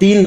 3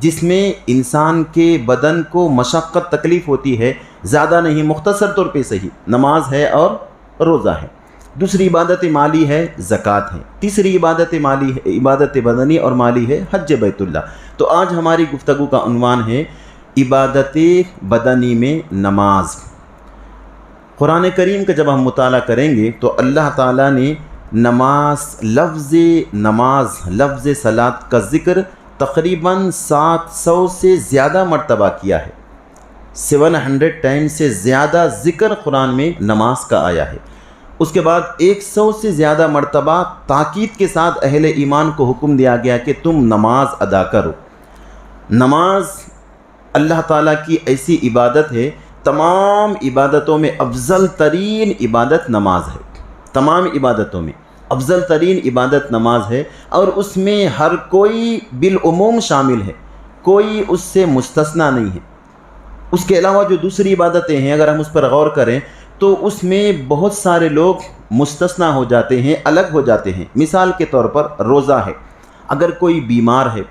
جس میں انسان کے بدن کو مشقت تکلیف ہوتی ہے، زیادہ نہیں، مختصر طور پہ صحیح نماز ہے اور روزہ ہے۔ دوسری عبادت مالی ہے، زکوٰۃ ہے۔ تیسری عبادت مالی ہے، عبادت بدنی اور مالی ہے، حج بیت اللہ۔ تو آج ہماری گفتگو کا عنوان ہے عبادت بدنی میں نماز۔ قرآن کریم کا جب ہم مطالعہ کریں گے تو اللہ تعالیٰ نے نماز لفظ صلاۃ کا ذکر تقریباً 700 سے زیادہ مرتبہ کیا ہے۔ 700 ٹائم سے زیادہ ذکر قرآن میں نماز کا آیا ہے۔ اس کے بعد 100 سے زیادہ مرتبہ تاکید کے ساتھ اہل ایمان کو حکم دیا گیا کہ تم نماز ادا کرو۔ نماز اللہ تعالیٰ کی ایسی عبادت ہے، تمام عبادتوں میں افضل ترین عبادت نماز ہے۔ تمام عبادتوں میں افضل ترین عبادت نماز ہے، اور اس میں ہر کوئی بالعموم شامل ہے، کوئی اس سے مستثنیٰ نہیں ہے۔ اس کے علاوہ جو دوسری عبادتیں ہیں اگر ہم اس پر غور کریں تو اس میں بہت سارے لوگ مستثنیٰ ہو جاتے ہیں، الگ ہو جاتے ہیں۔ مثال کے طور پر روزہ ہے، اگر کوئی بیمار ہے،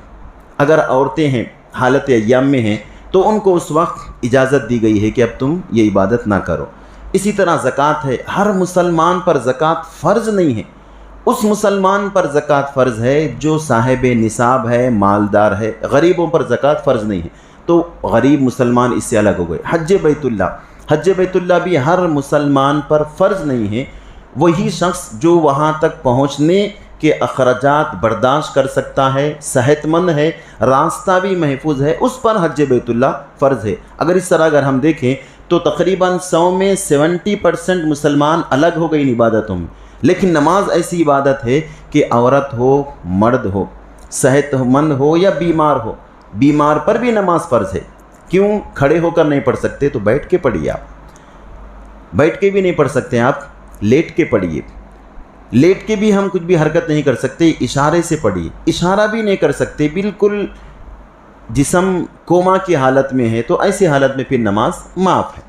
اگر عورتیں ہیں حالت ایام میں ہیں تو ان کو اس وقت اجازت دی گئی ہے کہ اب تم یہ عبادت نہ کرو۔ اسی طرح زکوٰۃ ہے، ہر مسلمان پر زکوٰۃ فرض نہیں ہے، اس مسلمان پر زکوٰۃ فرض ہے جو صاحب نصاب ہے، مالدار ہے، غریبوں پر زکوٰۃ فرض نہیں ہے، تو غریب مسلمان اس سے الگ ہو گئے۔ حج بیت اللہ بھی ہر مسلمان پر فرض نہیں ہے، وہی شخص جو وہاں تک پہنچنے کے اخراجات برداشت کر سکتا ہے، صحت مند ہے، راستہ بھی محفوظ ہے، اس پر حج بیت اللہ فرض ہے۔ اگر ہم دیکھیں تو تقریباً 100 میں 70% مسلمان الگ ہو گئے ان عبادتوں میں۔ لیکن نماز ایسی عبادت ہے کہ عورت ہو، مرد ہو، صحت مند ہو یا بیمار ہو، بیمار پر بھی نماز فرض ہے۔ کیوں؟ کھڑے ہو کر نہیں پڑھ سکتے تو بیٹھ کے پڑھیے، آپ بیٹھ کے بھی نہیں پڑھ سکتے، آپ لیٹ کے پڑھیے، لیٹ کے بھی ہم کچھ بھی حرکت نہیں کر سکتے، اشارے سے پڑھیے، اشارہ بھی نہیں کر سکتے، بالکل جسم کوما کی حالت میں ہے تو ایسی حالت میں پھر نماز معاف ہے۔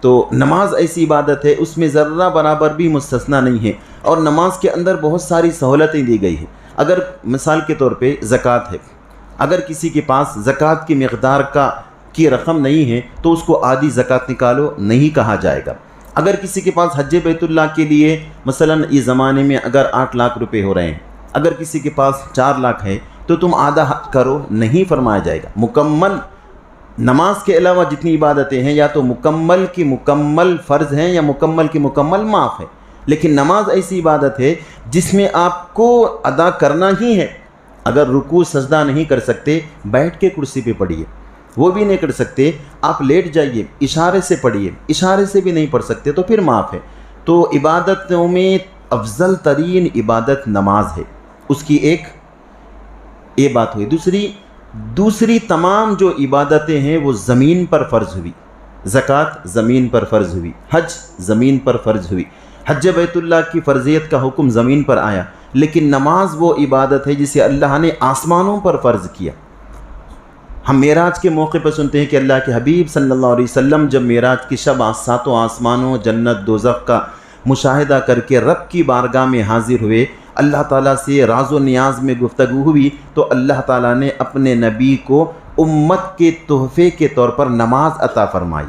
تو نماز ایسی عبادت ہے، اس میں ذرہ برابر بھی مستثنیٰ نہیں ہے، اور نماز کے اندر بہت ساری سہولتیں دی گئی ہیں۔ اگر مثال کے طور پہ زکوٰۃ ہے، اگر کسی کے پاس زکوٰۃ کی مقدار کی رقم نہیں ہے تو اس کو آدھی زکوٰۃ نکالو نہیں کہا جائے گا۔ اگر کسی کے پاس حج بیت اللہ کے لیے مثلاً اس زمانے میں اگر 8 لاکھ روپے ہو رہے ہیں، اگر کسی کے پاس 4 لاکھ ہے تو تم آدھا حج کرو نہیں فرمایا جائے گا۔ مکمل نماز کے علاوہ جتنی عبادتیں ہیں یا تو مکمل کی مکمل فرض ہیں یا مکمل کی مکمل معاف ہے، لیکن نماز ایسی عبادت ہے جس میں آپ کو ادا کرنا ہی ہے۔ اگر رکوع سجدہ نہیں کر سکتے بیٹھ کے کرسی پہ پڑھیے، وہ بھی نہیں کر سکتے آپ لیٹ جائیے، اشارے سے پڑھیے، اشارے سے بھی نہیں پڑھ سکتے تو پھر معاف ہے۔ تو عبادتوں میں افضل ترین عبادت نماز ہے، اس کی ایک یہ بات ہوئی۔ دوسری تمام جو عبادتیں ہیں وہ زمین پر فرض ہوئی، زکوٰۃ زمین پر فرض ہوئی، حج زمین پر فرض ہوئی، حج بیت اللہ کی فرضیت کا حکم زمین پر آیا، لیکن نماز وہ عبادت ہے جسے اللہ نے آسمانوں پر فرض کیا۔ ہم معراج کے موقع پر سنتے ہیں کہ اللہ کے حبیب صلی اللہ علیہ وسلم جب معراج کی شب 7 آسمانوں، جنت دوزخ کا مشاہدہ کر کے رب کی بارگاہ میں حاضر ہوئے، اللہ تعالیٰ سے راز و نیاز میں گفتگو ہوئی تو اللہ تعالیٰ نے اپنے نبی کو امت کے تحفے کے طور پر نماز عطا فرمائی۔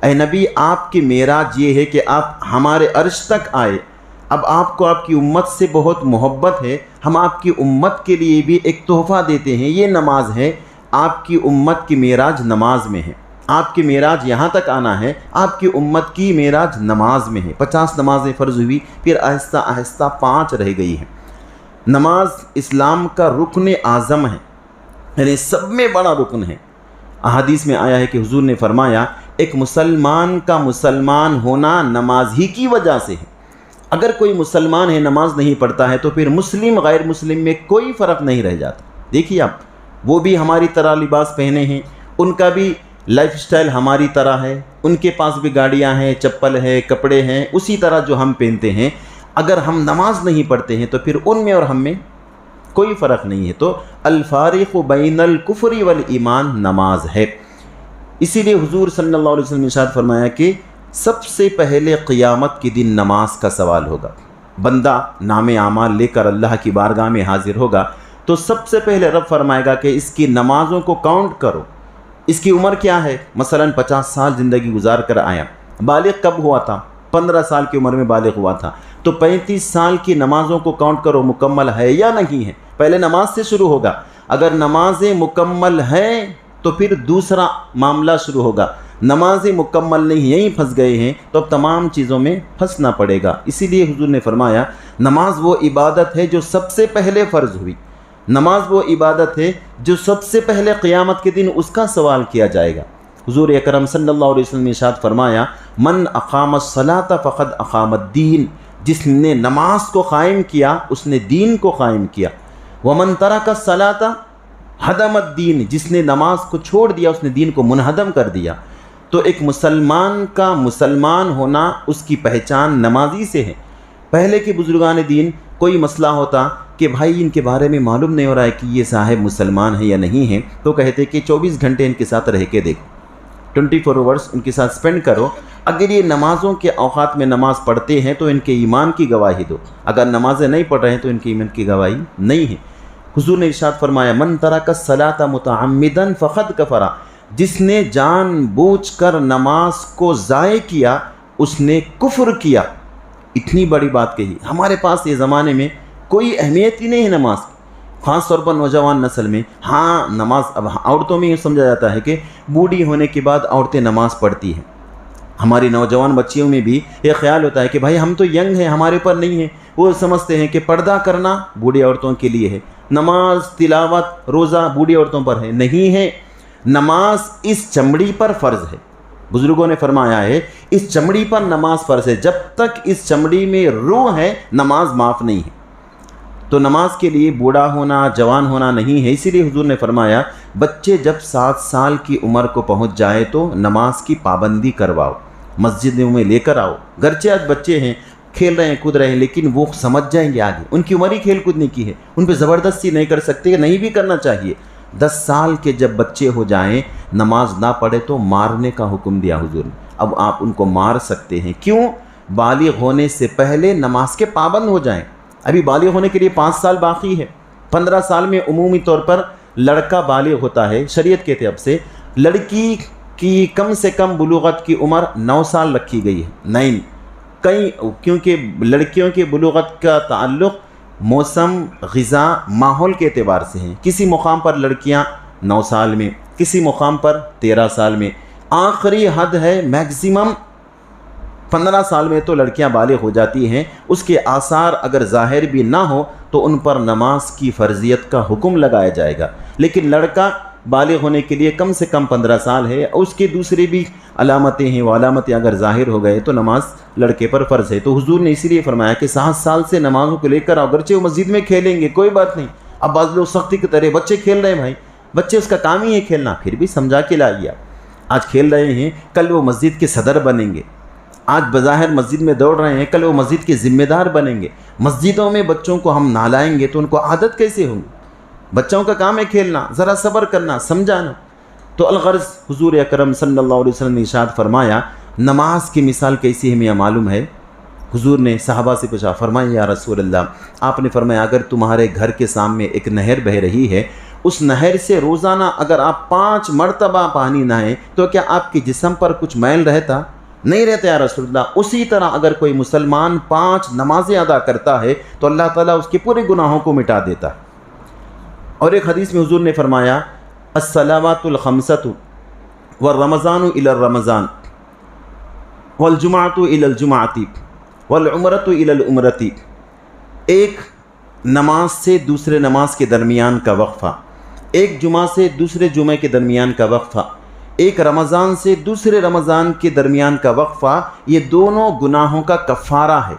اے نبی، آپ کی معراج یہ ہے کہ آپ ہمارے عرش تک آئے، اب آپ کو آپ کی امت سے بہت محبت ہے، ہم آپ کی امت کے لیے بھی ایک تحفہ دیتے ہیں، یہ نماز ہے۔ آپ کی امت کی معراج نماز میں ہے، آپ کی معراج یہاں تک آنا ہے، آپ کی امت کی معراج نماز میں ہے۔ 50 نمازیں فرض ہوئی، پھر آہستہ آہستہ 5 رہ گئی ہیں۔ نماز اسلام کا رکن اعظم ہے، یعنی سب میں بڑا رکن ہے۔ احادیث میں آیا ہے کہ حضور نے فرمایا ایک مسلمان کا مسلمان ہونا نماز ہی کی وجہ سے ہے۔ اگر کوئی مسلمان ہے نماز نہیں پڑھتا ہے تو پھر مسلم غیر مسلم میں کوئی فرق نہیں رہ جاتا۔ دیکھیے آپ، وہ بھی ہماری طرح لباس پہنے ہیں، ان کا بھی لائف سٹائل ہماری طرح ہے، ان کے پاس بھی گاڑیاں ہیں، چپل ہے، کپڑے ہیں، اسی طرح جو ہم پہنتے ہیں۔ اگر ہم نماز نہیں پڑھتے ہیں تو پھر ان میں اور ہم میں کوئی فرق نہیں ہے۔ تو الفارق بین الکفر والایمان نماز ہے۔ اسی لیے حضور صلی اللہ علیہ وسلم نے ارشاد فرمایا کہ سب سے پہلے قیامت کے دن نماز کا سوال ہوگا۔ بندہ نام اعمال لے کر اللہ کی بارگاہ میں حاضر ہوگا، تو سب سے پہلے رب فرمائے گا کہ اس کی نمازوں کو کاؤنٹ کرو، اس کی عمر کیا ہے، مثلا 50 سال زندگی گزار کر آیا، بالغ کب ہوا تھا، 15 سال کی عمر میں بالغ ہوا تھا، تو 35 سال کی نمازوں کو کاؤنٹ کرو مکمل ہے یا نہیں ہے۔ پہلے نماز سے شروع ہوگا، اگر نمازیں مکمل ہیں تو پھر دوسرا معاملہ شروع ہوگا، نمازیں مکمل نہیں، یہیں پھنس گئے ہیں تو اب تمام چیزوں میں پھنسنا پڑے گا۔ اسی لیے حضور نے فرمایا نماز وہ عبادت ہے جو سب سے پہلے فرض ہوئی، نماز وہ عبادت ہے جو سب سے پہلے قیامت کے دن اس کا سوال کیا جائے گا۔ حضور اکرم صلی اللہ علیہ وسلم نے ارشاد فرمایا من اقام الصلاۃ فقد اقام الدین، جس نے نماز کو قائم کیا اس نے دین کو قائم کیا، ومن ترک الصلاۃ ہدم الدین، جس نے نماز کو چھوڑ دیا اس نے دین کو منہدم کر دیا۔ تو ایک مسلمان کا مسلمان ہونا اس کی پہچان نمازی سے ہے۔ پہلے کے بزرگان دین کوئی مسئلہ ہوتا کہ بھائی ان کے بارے میں معلوم نہیں ہو رہا ہے کہ یہ صاحب مسلمان ہے یا نہیں ہے، تو کہتے کہ 24 گھنٹے ان کے ساتھ رہ کے دیکھو، 24 آورس ان کے ساتھ سپینڈ کرو، اگر یہ نمازوں کے اوقات میں نماز پڑھتے ہیں تو ان کے ایمان کی گواہی دو، اگر نمازیں نہیں پڑھ رہے ہیں تو ان کے ایمان کی گواہی نہیں ہے۔ حضور نے ارشاد فرمایا من ترک الصلاۃ متعمدا فقد کفر، جس نے جان بوجھ کر نماز کو ضائع کیا اس نے کفر کیا۔ اتنی بڑی بات کہی، ہمارے پاس یہ زمانے میں کوئی اہمیت ہی نہیں ہے نماز کی، خاص طور پر نوجوان نسل میں۔ ہاں نماز اب عورتوں میں یہ سمجھا جاتا ہے کہ بوڑھی ہونے کے بعد عورتیں نماز پڑھتی ہیں، ہماری نوجوان بچیوں میں بھی یہ خیال ہوتا ہے کہ بھائی ہم تو ینگ ہیں، ہمارے اوپر نہیں ہے، وہ سمجھتے ہیں کہ پردہ کرنا بوڑھی عورتوں کے لیے ہے، نماز تلاوت روزہ بوڑھی عورتوں پر ہے، نہیں ہے۔ نماز اس چمڑی پر فرض ہے، بزرگوں نے فرمایا ہے اس چمڑی پر نماز فرض ہے، جب تک اس چمڑی میں روح ہے نماز معاف نہیں ہے۔ تو نماز کے لیے بوڑھا ہونا جوان ہونا نہیں ہے، اسی لیے حضور نے فرمایا بچے جب 7 سال کی عمر کو پہنچ جائے تو نماز کی پابندی کرواؤ، مسجدوں میں لے کر آؤ۔ گرچہ آج بچے ہیں کھیل رہے ہیں کود رہے ہیں لیکن وہ سمجھ جائیں گے آگے، ان کی عمر ہی کھیل کودنے کی ہے، ان پہ زبردستی نہیں کر سکتے، نہیں بھی کرنا چاہیے۔ 10 سال کے جب بچے ہو جائیں نماز نہ پڑھے تو مارنے کا حکم دیا حضور نے، اب آپ ان کو مار سکتے ہیں، کیوں؟ بالغ ہونے سے پہلے نماز کے پابند ہو جائیں۔ ابھی بالغ ہونے کے لیے 5 سال باقی ہے، 15 سال میں عمومی طور پر لڑکا بالغ ہوتا ہے، شریعت کے اعتبار سے لڑکی کی کم سے کم بلوغت کی عمر 9 سال رکھی گئی ہے، 9 کئی، کیونکہ لڑکیوں کی بلوغت کا تعلق موسم غذا ماحول کے اعتبار سے ہیں، کسی مقام پر لڑکیاں 9 سال میں، کسی مقام پر 13 سال میں، آخری حد ہے میکسیمم 15 سال میں تو لڑکیاں بالغ ہو جاتی ہیں۔ اس کے آثار اگر ظاہر بھی نہ ہو تو ان پر نماز کی فرضیت کا حکم لگایا جائے گا، لیکن لڑکا بالغ ہونے کے لیے کم سے کم 15 سال ہے، اس کے دوسری بھی علامتیں ہیں، وہ علامتیں اگر ظاہر ہو گئے تو نماز لڑکے پر فرض ہے۔ تو حضور نے اسی لیے فرمایا کہ 7 سال سے نمازوں کو لے کر آؤ، گرچہ وہ مسجد میں کھیلیں گے کوئی بات نہیں، اب بعض لوگ سختی کی طرح بچے کھیل رہے ہیں، بھائی بچے اس کا کام ہی ہے کھیلنا، پھر بھی سمجھا کے لائیے، آج کھیل رہے ہیں کل وہ مسجد کے صدر بنیں گے، آج بظاہر مسجد میں دوڑ رہے ہیں کل وہ مسجد کے ذمہ دار بنیں گے۔ مسجدوں میں بچوں کو ہم نہلائیں گے تو ان کو عادت کیسے ہوگی؟ بچوں کا کام ہے کھیلنا، ذرا صبر کرنا سمجھانا۔ تو الغرض حضور اکرم صلی اللہ علیہ وسلم نے ارشاد فرمایا نماز کی مثال کیسی ہے ہمیں معلوم ہے؟ حضور نے صحابہ سے پوچھا، فرمایا یا رسول اللہ، آپ نے فرمایا اگر تمہارے گھر کے سامنے ایک نہر بہہ رہی ہے، اس نہر سے روزانہ اگر آپ 5 مرتبہ پانی نہائیں تو کیا آپ کے جسم پر کچھ میل رہتا؟ نہیں رہتا یا رسول اللہ۔ اسی طرح اگر کوئی مسلمان 5 نمازیں ادا کرتا ہے تو اللہ تعالیٰ اس کے پورے گناہوں کو مٹا دیتا ہے۔ اور ایک حدیث میں حضور نے فرمایا الصلوات الخمسۃ والرمضان الی الرمضان والجمعۃ الی الجمعۃ والعمرۃ الی العمرۃ، ایک نماز سے دوسرے نماز کے درمیان کا وقفہ، ایک جمعہ سے دوسرے جمعے کے درمیان کا وقفہ، ایک رمضان سے دوسرے رمضان کے درمیان کا وقفہ، یہ دونوں گناہوں کا کفارہ ہے۔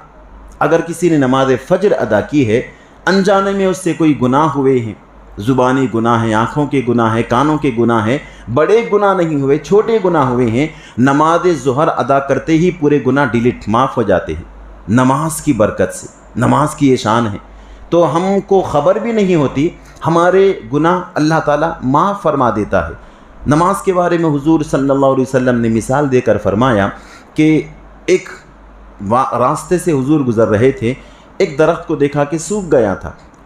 اگر کسی نے نماز فجر ادا کی ہے، انجانے میں اس سے کوئی گناہ ہوئے ہیں، زبانی گناہ ہیں، آنکھوں کے گناہ ہیں، کانوں کے گناہ ہیں، بڑے گناہ نہیں ہوئے چھوٹے گناہ ہوئے ہیں، نماز ظہر ادا کرتے ہی پورے گناہ ڈیلیٹ معاف ہو جاتے ہیں نماز کی برکت سے۔ نماز کی یہ شان ہے، تو ہم کو خبر بھی نہیں ہوتی، ہمارے گناہ اللہ تعالیٰ معاف فرما دیتا ہے۔ نماز کے بارے میں حضور صلی اللہ علیہ وسلم نے مثال دے کر فرمایا کہ ایک راستے سے حضور گزر رہے تھے، ایک درخت کو دیکھا کہ سوکھ گیا تھا،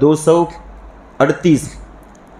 238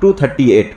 238।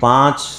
5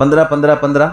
15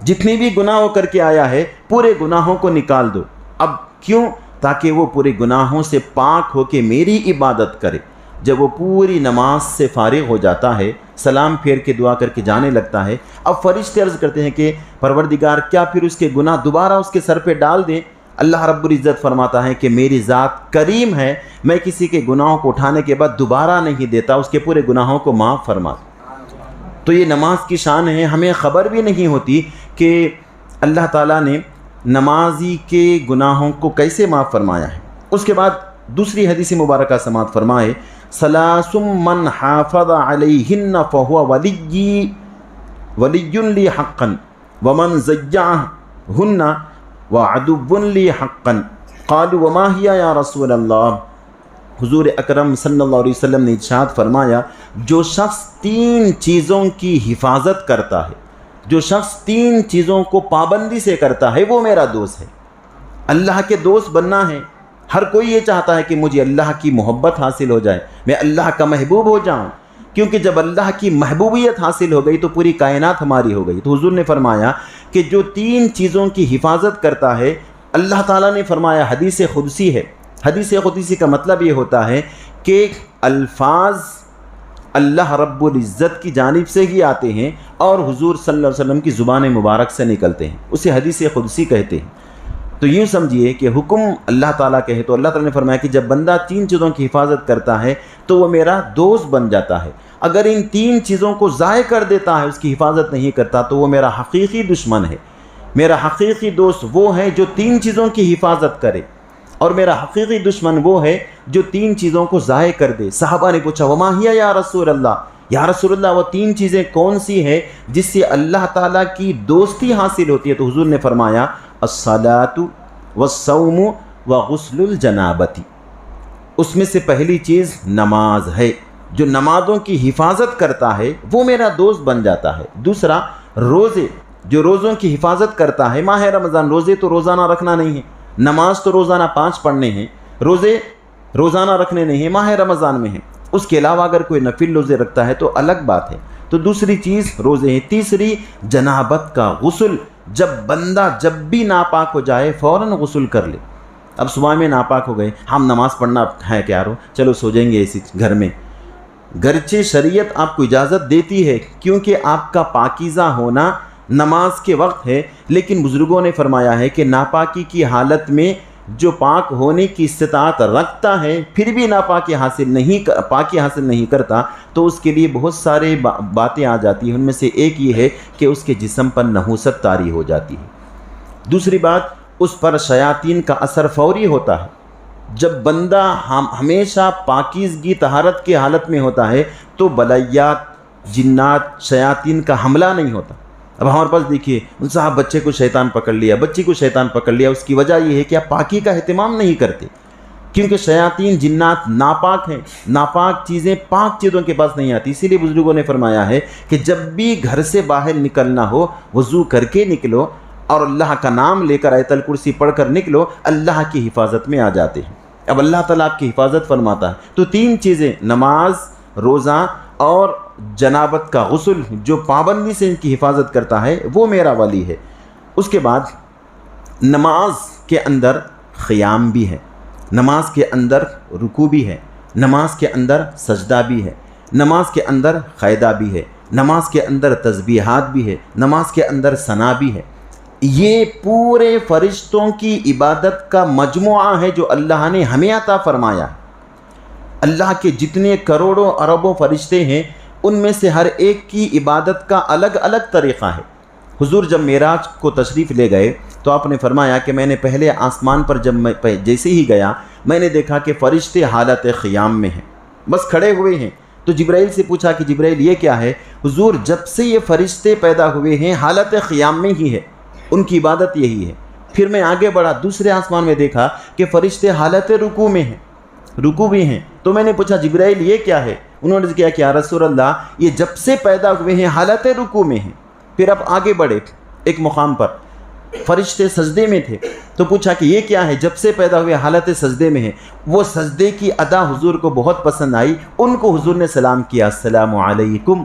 جتنے بھی گناہ ہو کر کے آیا ہے پورے گناہوں کو نکال دو۔ اب کیوں؟ تاکہ وہ پورے گناہوں سے پاک ہو کے میری عبادت کرے۔ جب وہ پوری نماز سے فارغ ہو جاتا ہے، سلام پھیر کے دعا کر کے جانے لگتا ہے، اب فرشتے عرض کرتے ہیں کہ پروردگار کیا پھر اس کے گناہ دوبارہ اس کے سر پہ ڈال دیں؟ اللہ رب العزت فرماتا ہے کہ میری ذات کریم ہے، میں کسی کے گناہوں کو اٹھانے کے بعد دوبارہ نہیں دیتا، اس کے پورے گناہوں کو معاف فرماتا۔ تو یہ نماز کی شان ہے۔ ہمیں خبر بھی نہیں ہوتی کہ اللہ تعالیٰ نے نمازی کے گناہوں کو کیسے معاف فرمایا ہے۔ اس کے بعد دوسری حدیث مبارکہ سماعت فرمائے، ثلاث من حافظ علیہن فہو ولی لی حقا ومن ضیعہن وعدو لی حقا قالوا وما ہی یا رسول اللہ۔ حضور اکرم صلی اللہ علیہ وسلم نے ارشاد فرمایا، جو شخص 3 چیزوں کی حفاظت کرتا ہے، جو شخص 3 چیزوں کو پابندی سے کرتا ہے، وہ میرا دوست ہے۔ اللہ کے دوست بننا ہے۔ ہر کوئی یہ چاہتا ہے کہ مجھے اللہ کی محبت حاصل ہو جائے، میں اللہ کا محبوب ہو جاؤں، کیونکہ جب اللہ کی محبوبیت حاصل ہو گئی تو پوری کائنات ہماری ہو گئی۔ تو حضور نے فرمایا کہ جو 3 چیزوں کی حفاظت کرتا ہے، اللہ تعالیٰ نے فرمایا حدیث قدسی ہے۔ حدیث قدسی کا مطلب یہ ہوتا ہے کہ الفاظ اللہ رب العزت کی جانب سے ہی آتے ہیں اور حضور صلی اللہ علیہ وسلم کی زبان مبارک سے نکلتے ہیں، اسے حدیث قدسی کہتے ہیں۔ تو یوں سمجھیے کہ حکم اللہ تعالیٰ کہے تو اللہ تعالیٰ نے فرمایا کہ جب بندہ 3 چیزوں کی حفاظت کرتا ہے تو وہ میرا دوست بن جاتا ہے۔ اگر ان 3 چیزوں کو ضائع کر دیتا ہے، اس کی حفاظت نہیں کرتا، تو وہ میرا حقیقی دشمن ہے۔ میرا حقیقی دوست وہ ہے جو 3 چیزوں کی حفاظت کرے، اور میرا حقیقی دشمن وہ ہے جو 3 چیزوں کو ضائع کر دے۔ صحابہ نے پوچھا وما ہی یا رسول اللہ، یا رسول اللہ وہ 3 چیزیں کون سی ہیں جس سے اللہ تعالیٰ کی دوستی حاصل ہوتی ہے؟ تو حضور نے فرمایا الصلاۃ والصوم وغسل الجنابۃ۔ اس میں سے پہلی چیز نماز ہے۔ جو نمازوں کی حفاظت کرتا ہے وہ میرا دوست بن جاتا ہے۔ دوسرا روزے، جو روزوں کی حفاظت کرتا ہے، ماہ رمضان روزے تو روزانہ رکھنا نہیں ہے، نماز تو روزانہ 5 پڑھنے ہیں، روزے روزانہ رکھنے نہیں ہیں، ماہ رمضان میں ہیں۔ اس کے علاوہ اگر کوئی نفل روزے رکھتا ہے تو الگ بات ہے۔ تو دوسری چیز روزے ہیں۔ تیسری جنابت کا غسل، جب بندہ جب بھی ناپاک ہو جائے فوراً غسل کر لے۔ اب صبح میں ناپاک ہو گئے، ہم نماز پڑھنا ہے کیا رو، چلو سو جائیں گے اسی گھر میں۔ گرچہ شریعت آپ کو اجازت دیتی ہے کیونکہ آپ کا پاکیزہ ہونا نماز کے وقت ہے، لیکن بزرگوں نے فرمایا ہے کہ ناپاکی کی حالت میں جو پاک ہونے کی استطاعت رکھتا ہے پھر بھی پاکی حاصل نہیں کرتا، تو اس کے لیے بہت سارے باتیں آ جاتی ہیں۔ ان میں سے ایک یہ ہے کہ اس کے جسم پر نحوست طاری ہو جاتی ہے۔ دوسری بات، اس پر شیاطین کا اثر فوری ہوتا ہے۔ جب بندہ ہمیشہ پاکیزگی طہارت کی حالت میں ہوتا ہے تو بلائیات، جنات، شیاطین کا حملہ نہیں ہوتا۔ اب ہمارے پاس دیکھیے صاحب بچے کو شیطان پکڑ لیا، بچی کو شیطان پکڑ لیا، اس کی وجہ یہ ہے کہ آپ پاکی کا اہتمام نہیں کرتے، کیونکہ شیاطین جنات ناپاک ہیں، ناپاک چیزیں پاک چیزوں کے پاس نہیں آتی۔ اسی لیے بزرگوں نے فرمایا ہے کہ جب بھی گھر سے باہر نکلنا ہو وضو کر کے نکلو اور اللہ کا نام لے کر آیت الکرسی پڑھ کر نکلو، اللہ کی حفاظت میں آ جاتے ہیں۔ اب اللہ تعالیٰ آپ کی حفاظت فرماتا ہے۔ تو 3 چیزیں، نماز، روزہ اور جنابت کا غسل، جو پابندی سے ان کی حفاظت کرتا ہے وہ میرا ولی ہے۔ اس کے بعد نماز کے اندر قیام بھی ہے، نماز کے اندر رکوع بھی ہے، نماز کے اندر سجدہ بھی ہے، نماز کے اندر قیدہ بھی ہے، نماز کے اندر تسبیحات بھی ہے، نماز کے اندر ثنا بھی ہے۔ یہ پورے فرشتوں کی عبادت کا مجموعہ ہے جو اللہ نے ہمیں عطا فرمایا۔ اللہ کے جتنے کروڑوں اربوں فرشتے ہیں ان میں سے ہر ایک کی عبادت کا الگ الگ طریقہ ہے۔ حضور جب معراج کو تشریف لے گئے تو آپ نے فرمایا کہ میں نے پہلے آسمان پر جب میں جیسے ہی گیا میں نے دیکھا کہ فرشتے حالت قیام میں ہیں، بس کھڑے ہوئے ہیں۔ تو جبرائیل سے پوچھا کہ جبرائیل یہ کیا ہے؟ حضور جب سے یہ فرشتے پیدا ہوئے ہیں حالت قیام میں ہی ہے، ان کی عبادت یہی ہے۔ پھر میں آگے بڑھا، دوسرے آسمان میں دیکھا کہ فرشتے حالت رکوع میں ہیں، رکوع بھی ہیں۔ تو میں نے پوچھا جبرائیل یہ کیا ہے؟ انہوں نے کہا کہ یا رسول اللہ یہ جب سے پیدا ہوئے ہیں حالت رکوع میں ہیں۔ پھر اب آگے بڑھے، ایک مقام پر فرشتے سجدے میں تھے تو پوچھا کہ یہ کیا ہے؟ جب سے پیدا ہوئے حالت سجدے میں ہیں۔ وہ سجدے کی ادا حضور کو بہت پسند آئی، ان کو حضور نے سلام کیا، السلام علیکم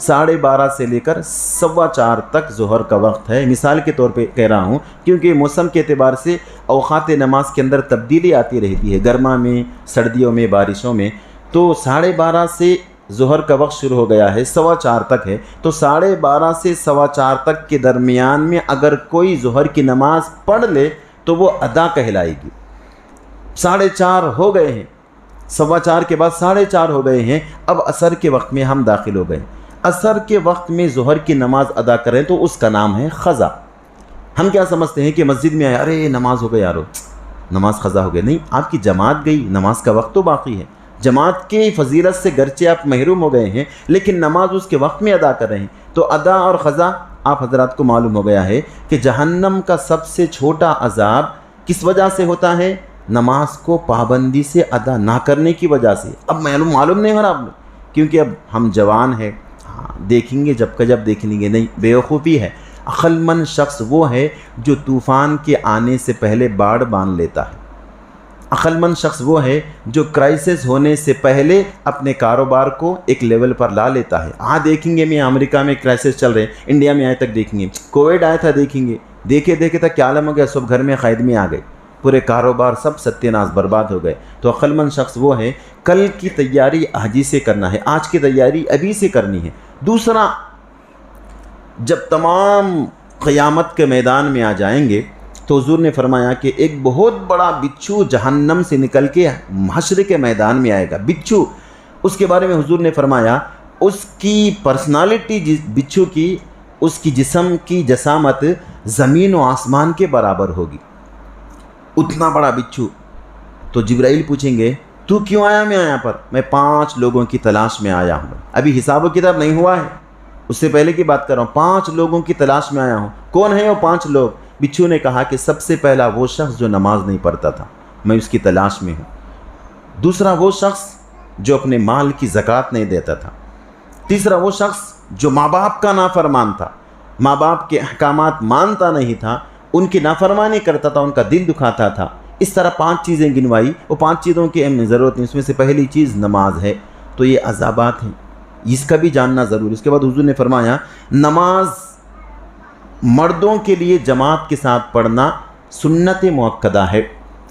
12:30 سے لے کر 4:15 تک ظہر کا وقت ہے، مثال کے طور پہ کہہ رہا ہوں، کیونکہ موسم کے اعتبار سے اوقات نماز کے اندر تبدیلی آتی رہتی ہے، گرما میں، سردیوں میں، بارشوں میں۔ تو 12:30 سے ظہر کا وقت شروع ہو گیا ہے، 4:15 تک ہے، تو 12:30 سے 4:15 تک کے درمیان میں اگر کوئی ظہر کی نماز پڑھ لے تو وہ ادا کہلائے گی۔ 4:30 ہو گئے ہیں، 4:15 کے بعد 4:30 ہو گئے ہیں، اب عصر کے وقت میں ہم داخل ہو گئے، عصر کے وقت میں ظہر کی نماز ادا کریں تو اس کا نام ہے قضا۔ ہم کیا سمجھتے ہیں کہ مسجد میں آئے، ارے نماز ہو گئی یارو، نماز قضا ہو گئی، نہیں، آپ کی جماعت گئی، نماز کا وقت تو باقی ہے۔ جماعت کی فضیلت سے گرچہ آپ محروم ہو گئے ہیں لیکن نماز اس کے وقت میں ادا کر رہے ہیں۔ تو ادا اور قضا آپ حضرات کو معلوم ہو گیا ہے کہ جہنم کا سب سے چھوٹا عذاب کس وجہ سے ہوتا ہے؟ نماز کو پابندی سے ادا نہ کرنے کی وجہ سے۔ اب معلوم نہیں ہو رہا آپ نے، کیونکہ اب ہم جوان ہیں، دیکھیں گے جب دیکھ لیں گے، نہیں، بیوقوفی ہے۔ عقل مند شخص وہ ہے جو طوفان کے آنے سے پہلے باڑ باندھ لیتا ہے۔ عقل مند شخص وہ ہے جو کرائسس ہونے سے پہلے اپنے کاروبار کو ایک لیول پر لا لیتا ہے۔ دیکھیں گے، میں امریکہ میں کرائسس چل رہے ہیں، انڈیا میں آئے تک دیکھیں گے، کووڈ آیا تھا دیکھیں گے، دیکھے تک کیا عالم ہو گیا، سب گھر میں قید میں آ گئے، پورے کاروبار سب ستیہ ناش برباد ہو گئے۔ تو عقل مند شخص وہ ہے کل کی تیاری آج سے کرنا ہے، آج کی تیاری ابھی سے کرنی ہے۔ دوسرا، جب تمام قیامت کے میدان میں آ جائیں گے تو حضور نے فرمایا کہ ایک بہت بڑا بچھو جہنم سے نکل کے حشر کے میدان میں آئے گا۔ بچھو، اس کے بارے میں حضور نے فرمایا اس کی پرسنالٹی، بچھو کی، اس کی جسم کی جسامت زمین و آسمان کے برابر ہوگی، اتنا بڑا بچھو۔ تو جبرائیل پوچھیں گے تو کیوں آیا میں یہاں پر؟ میں 5 لوگوں کی تلاش میں آیا ہوں، ابھی حساب و کتاب نہیں ہوا ہے، اس سے پہلے کی بات کر رہا ہوں، 5 لوگوں کی تلاش میں آیا ہوں۔ کون ہیں وہ 5 لوگ؟ بچھو نے کہا کہ سب سے پہلا وہ شخص جو نماز نہیں پڑھتا تھا، میں اس کی تلاش میں ہوں۔ دوسرا وہ شخص جو اپنے مال کی زکوٰۃ نہیں دیتا تھا۔ تیسرا وہ شخص جو ماں باپ کا نافرمان تھا، ماں باپ کے احکامات مانتا نہیں تھا، ان کی نافرمانی کرتا تھا، ان کا دل دکھاتا تھا۔ اس طرح 5 چیزیں گنوائی، وہ 5 چیزوں کی اہم ضرورت نہیں، اس میں سے پہلی چیز نماز ہے۔ تو یہ عذابات ہیں، اس کا بھی جاننا ضروری۔ اس کے بعد حضور نے فرمایا نماز مردوں کے لیے جماعت کے ساتھ پڑھنا سنت مؤکدہ ہے،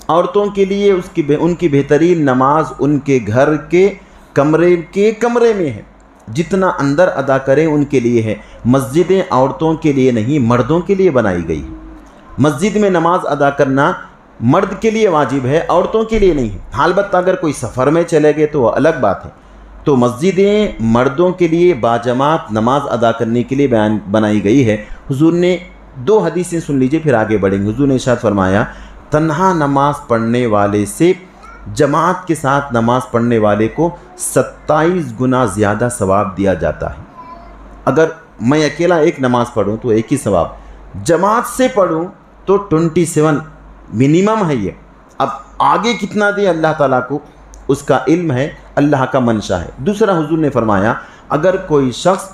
عورتوں کے لیے ان کی بہترین نماز ان کے گھر کے کمرے میں ہے، جتنا اندر ادا کریں ان کے لیے ہے۔ مسجدیں عورتوں کے لیے نہیں، مردوں کے لیے بنائی گئی ہے۔ مسجد میں نماز ادا کرنا مرد کے لیے واجب ہے، عورتوں کے لیے نہیں ہے۔ البتہ اگر کوئی سفر میں چلے گئے تو وہ الگ بات ہے۔ تو مسجدیں مردوں کے لیے باجماعت نماز ادا کرنے کے لیے بنائی گئی ہے۔ حضور نے 2 حدیثیں سن لیجئے پھر آگے بڑھیں گے۔ حضور نے ارشاد فرمایا تنہا نماز پڑھنے والے سے جماعت کے ساتھ نماز پڑھنے والے کو 27 گنا زیادہ ثواب دیا جاتا ہے۔ اگر میں اکیلا ایک نماز پڑھوں تو ایک ہی ثواب، جماعت سے پڑھوں تو 27 منیمم ہے یہ۔ اب آگے کتنا دے اللہ تعالیٰ کو اس کا علم ہے، اللہ کا منشا ہے۔ دوسرا حضور نے فرمایا اگر کوئی شخص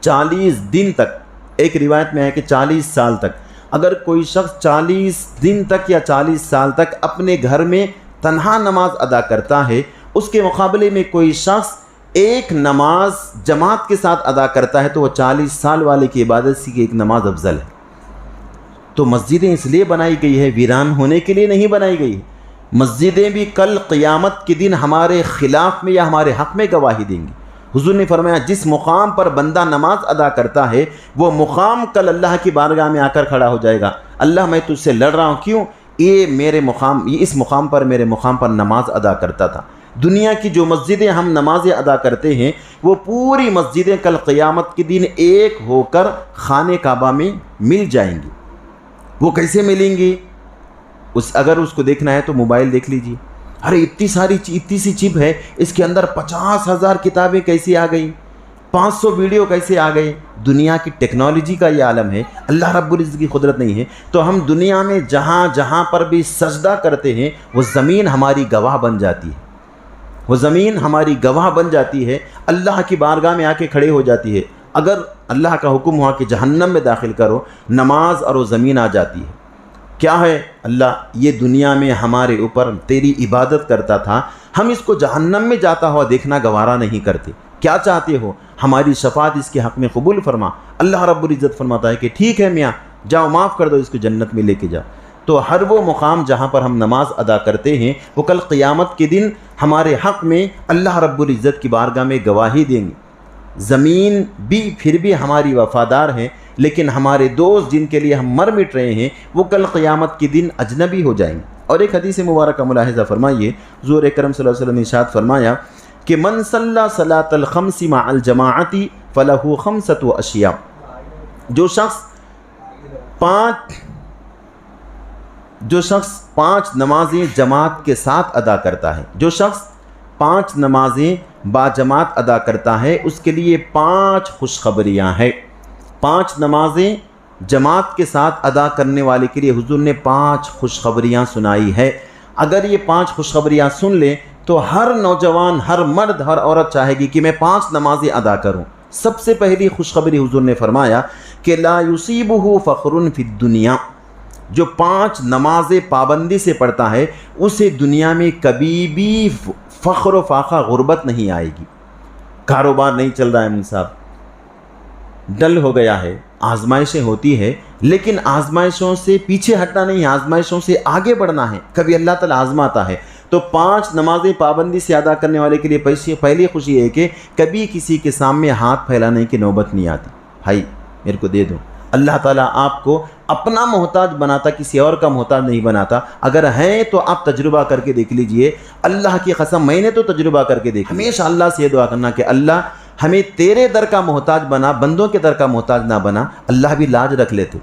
40 دن تک، ایک روایت میں ہے کہ 40 سال تک، اگر کوئی شخص 40 دن تک یا 40 سال تک اپنے گھر میں تنہا نماز ادا کرتا ہے، اس کے مقابلے میں کوئی شخص ایک نماز جماعت کے ساتھ ادا کرتا ہے تو وہ 40 سال والے کی عبادت سے ایک نماز افضل ہے۔ تو مسجدیں اس لیے بنائی گئی ہے، ویران ہونے کے لیے نہیں بنائی گئی ہے۔ مسجدیں بھی کل قیامت کے دن ہمارے خلاف میں یا ہمارے حق میں گواہی دیں گی۔ حضور نے فرمایا جس مقام پر بندہ نماز ادا کرتا ہے وہ مقام کل اللہ کی بارگاہ میں آ کر کھڑا ہو جائے گا، اللہ میں تجھ سے لڑ رہا ہوں، کیوں؟ یہ اس مقام پر میرے مقام پر نماز ادا کرتا تھا۔ دنیا کی جو مسجدیں ہم نمازیں ادا کرتے ہیں وہ پوری مسجدیں کل قیامت کے دن ایک ہو کر خانہ کعبہ میں مل جائیں گی۔ وہ کیسے ملیں گی؟ اگر اس کو دیکھنا ہے تو موبائل دیکھ لیجیے، ارے اتنی سی چپ ہے، اس کے اندر 50,000 کتابیں کیسی آ گئی، 500 ویڈیو کیسے آ گئے۔ دنیا کی ٹیکنالوجی کا یہ عالم ہے، اللہ رب العزت کی قدرت نہیں ہے۔ تو ہم دنیا میں جہاں پر بھی سجدہ کرتے ہیں وہ زمین ہماری گواہ بن جاتی ہے، وہ زمین ہماری گواہ بن جاتی ہے، اللہ کی بارگاہ میں آ کے کھڑے ہو جاتی ہے۔ اگر اللہ کا حکم ہوا کہ جہنم میں داخل کرو، نماز اور وہ زمین آ جاتی ہے۔ کیا ہے؟ اللہ یہ دنیا میں ہمارے اوپر تیری عبادت کرتا تھا، ہم اس کو جہنم میں جاتا ہوا دیکھنا گوارا نہیں کرتے۔ کیا چاہتے ہو؟ ہماری شفاعت اس کے حق میں قبول فرما۔ اللہ رب العزت فرماتا ہے کہ ٹھیک ہے میاں، جاؤ معاف کر دو، اس کو جنت میں لے کے جاؤ۔ تو ہر وہ مقام جہاں پر ہم نماز ادا کرتے ہیں وہ کل قیامت کے دن ہمارے حق میں اللہ رب العزت کی بارگاہ میں گواہی دیں گے۔ زمین بھی پھر بھی ہماری وفادار ہے، لیکن ہمارے دوست جن کے لیے ہم مر مٹ رہے ہیں وہ کل قیامت کے دن اجنبی ہو جائیں گے۔ اور ایک حدیث مبارکہ ملاحظہ فرمائیے، حضور اکرم صلی اللہ علیہ وسلم نے ارشاد فرمایا کہ من صلی صلاۃ الخمس مع الجماعت فلہ خمسۃ اشیاء، جو شخص پانچ نمازیں جماعت کے ساتھ ادا کرتا ہے، جو شخص 5 نمازیں باجماعت ادا کرتا ہے، اس کے لیے 5 خوشخبریاں ہیں۔ 5 نمازیں جماعت کے ساتھ ادا کرنے والے کے لیے حضور نے 5 خوشخبریاں سنائی ہے۔ اگر یہ 5 خوشخبریاں سن لیں تو ہر نوجوان، ہر مرد، ہر عورت چاہے گی کہ میں 5 نمازیں ادا کروں۔ سب سے پہلی خوشخبری حضور نے فرمایا کہ لا یصیبہ فخر فی الدنیا، جو 5 نمازیں پابندی سے پڑھتا ہے اسے دنیا میں کبھی بھی فخر و فاخر، غربت نہیں آئے گی۔ کاروبار نہیں چل رہا ہے مول صاحب، ڈل ہو گیا ہے، آزمائشیں ہوتی ہے، لیکن آزمائشوں سے پیچھے ہٹنا نہیں، آزمائشوں سے آگے بڑھنا ہے۔ کبھی اللہ تعالیٰ آزماتا ہے تو 5 نمازیں پابندی سے ادا کرنے والے کے لیے پہلی خوشی ہے کہ کبھی کسی کے سامنے ہاتھ پھیلانے کی نوبت نہیں آتی، بھائی میرے کو دے دو۔ اللہ تعالیٰ آپ کو اپنا محتاج بناتا، کسی اور کا محتاج نہیں بناتا۔ اگر ہیں تو آپ تجربہ کر کے دیکھ لیجئے، اللہ کی قسم میں نے تو تجربہ کر کے دیکھا۔ ہمیشہ اللہ سے یہ دعا کرنا کہ اللہ ہمیں تیرے در کا محتاج بنا، بندوں کے در کا محتاج نہ بنا۔ اللہ بھی لاج رکھ لیتے۔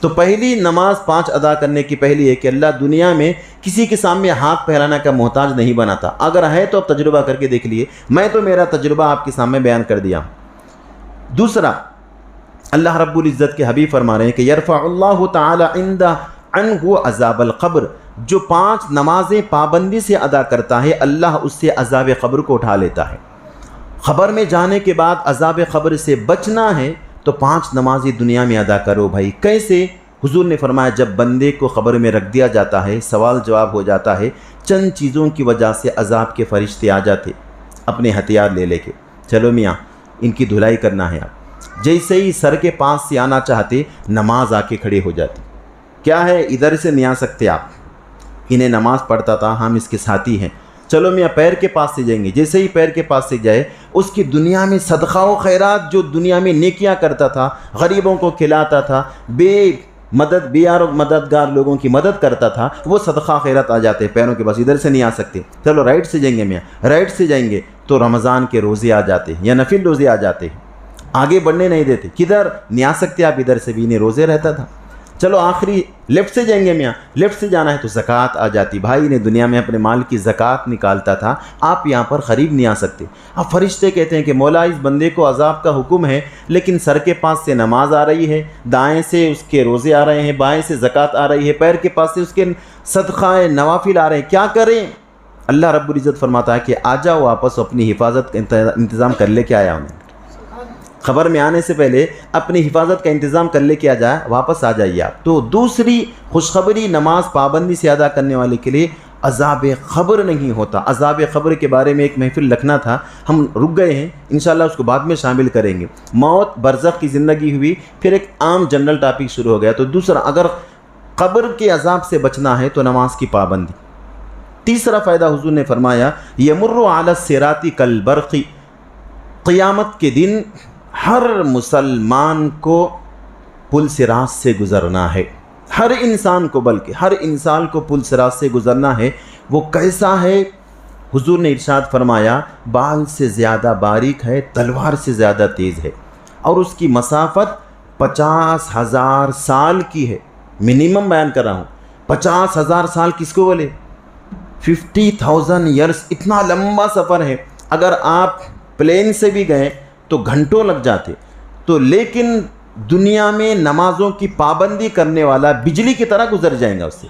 تو پہلی نماز 5 ادا کرنے کی پہلی ہے کہ اللہ دنیا میں کسی کے سامنے ہاتھ پھیلانا کا محتاج نہیں بناتا۔ اگر ہے تو اب تجربہ کر کے دیکھ لیے، میں تو میرا تجربہ آپ کے سامنے بیان کر دیا۔ دوسرا، اللہ رب العزت کے حبیب فرما رہے ہیں کہ یرفع اللہ تعالی عنہ عذاب القبر، جو 5 نمازیں پابندی سے ادا کرتا ہے اللہ اس سے عذاب قبر کو اٹھا لیتا ہے۔ قبر میں جانے کے بعد عذاب قبر سے بچنا ہے تو 5 نمازیں دنیا میں ادا کرو بھائی۔ کیسے؟ حضور نے فرمایا جب بندے کو قبر میں رکھ دیا جاتا ہے، سوال جواب ہو جاتا ہے، چند چیزوں کی وجہ سے عذاب کے فرشتے آ جاتے اپنے ہتھیار لے کے، چلو میاں ان کی دھلائی کرنا ہے آپ۔ جیسے ہی سر کے پاس سے آنا چاہتے، نماز آ کے کھڑے ہو جاتے۔ کیا ہے؟ ادھر سے نہیں آ سکتے آپ، انہیں نماز پڑھتا تھا، ہم اس کے ساتھی ہیں، چلو میاں پیر کے پاس سے جائیں گے۔ جیسے ہی پیر کے پاس سے جائے، اس کی دنیا میں صدقہ و خیرات، جو دنیا میں نیکیاں کرتا تھا، غریبوں کو کھلاتا تھا، بے مددگار لوگوں کی مدد کرتا تھا، وہ صدقہ خیرات آ جاتے پیروں کے پاس، ادھر سے نہیں آ سکتے۔ چلو رائٹ سے جائیں گے میاں، رائٹ سے جائیں گے تو رمضان کے روزے آ جاتے یا نفل روزے آ جاتے، آگے بڑھنے نہیں دیتے۔ کدھر نہیں آ سکتے آپ، ادھر سے بھی انہیں روزے رہتا تھا۔ چلو آخری لیفٹ سے جائیں گے میاں، لیفٹ سے جانا ہے تو زکوٰۃ آ جاتی، بھائی نے دنیا میں اپنے مال کی زکوٰۃ نکالتا تھا، آپ یہاں پر قریب نہیں آ سکتے۔ اب فرشتے کہتے ہیں کہ مولا اس بندے کو عذاب کا حکم ہے، لیکن سر کے پاس سے نماز آ رہی ہے، دائیں سے اس کے روزے آ رہے ہیں، بائیں سے زکوٰۃ آ رہی ہے، پیر کے پاس سے اس کے صدقہ نوافل آ رہے ہیں، کیا کریں؟ اللہ رب العزت فرماتا ہے کہ آ جاؤ واپس، اپنی حفاظت کا انتظام کر لے کے آیا ہوں۔ خبر میں آنے سے پہلے اپنی حفاظت کا انتظام کر لے کے آ جائے، واپس آ جائیے آپ۔ تو دوسری خوشخبری، نماز پابندی سے ادا کرنے والے کے لیے عذاب قبر نہیں ہوتا۔ عذاب قبر کے بارے میں ایک محفل رکھنا تھا، ہم رک گئے ہیں، انشاءاللہ اس کو بعد میں شامل کریں گے۔ موت، برزخ کی زندگی ہوئی، پھر ایک عام جنرل ٹاپک شروع ہو گیا۔ تو دوسرا، اگر قبر کے عذاب سے بچنا ہے تو نماز کی پابندی۔ تیسرا فائدہ حضور نے فرمایا یمر علی الصراط کالبرق، قیامت کے دن ہر مسلمان کو پل صراط سے گزرنا ہے، ہر انسان کو، بلکہ ہر انسان کو پل صراط سے گزرنا ہے۔ وہ کیسا ہے؟ حضور نے ارشاد فرمایا بال سے زیادہ باریک ہے، تلوار سے زیادہ تیز ہے، اور اس کی مسافت 50,000 سال کی ہے۔ منیمم بیان کر رہا ہوں، 50,000 سال کس کو بولے؟ 50,000 ایئرس، اتنا لمبا سفر ہے۔ اگر آپ پلین سے بھی گئے تو گھنٹوں لگ جاتے۔ تو لیکن دنیا میں نمازوں کی پابندی کرنے والا بجلی کی طرح گزر جائیں گا اس سے۔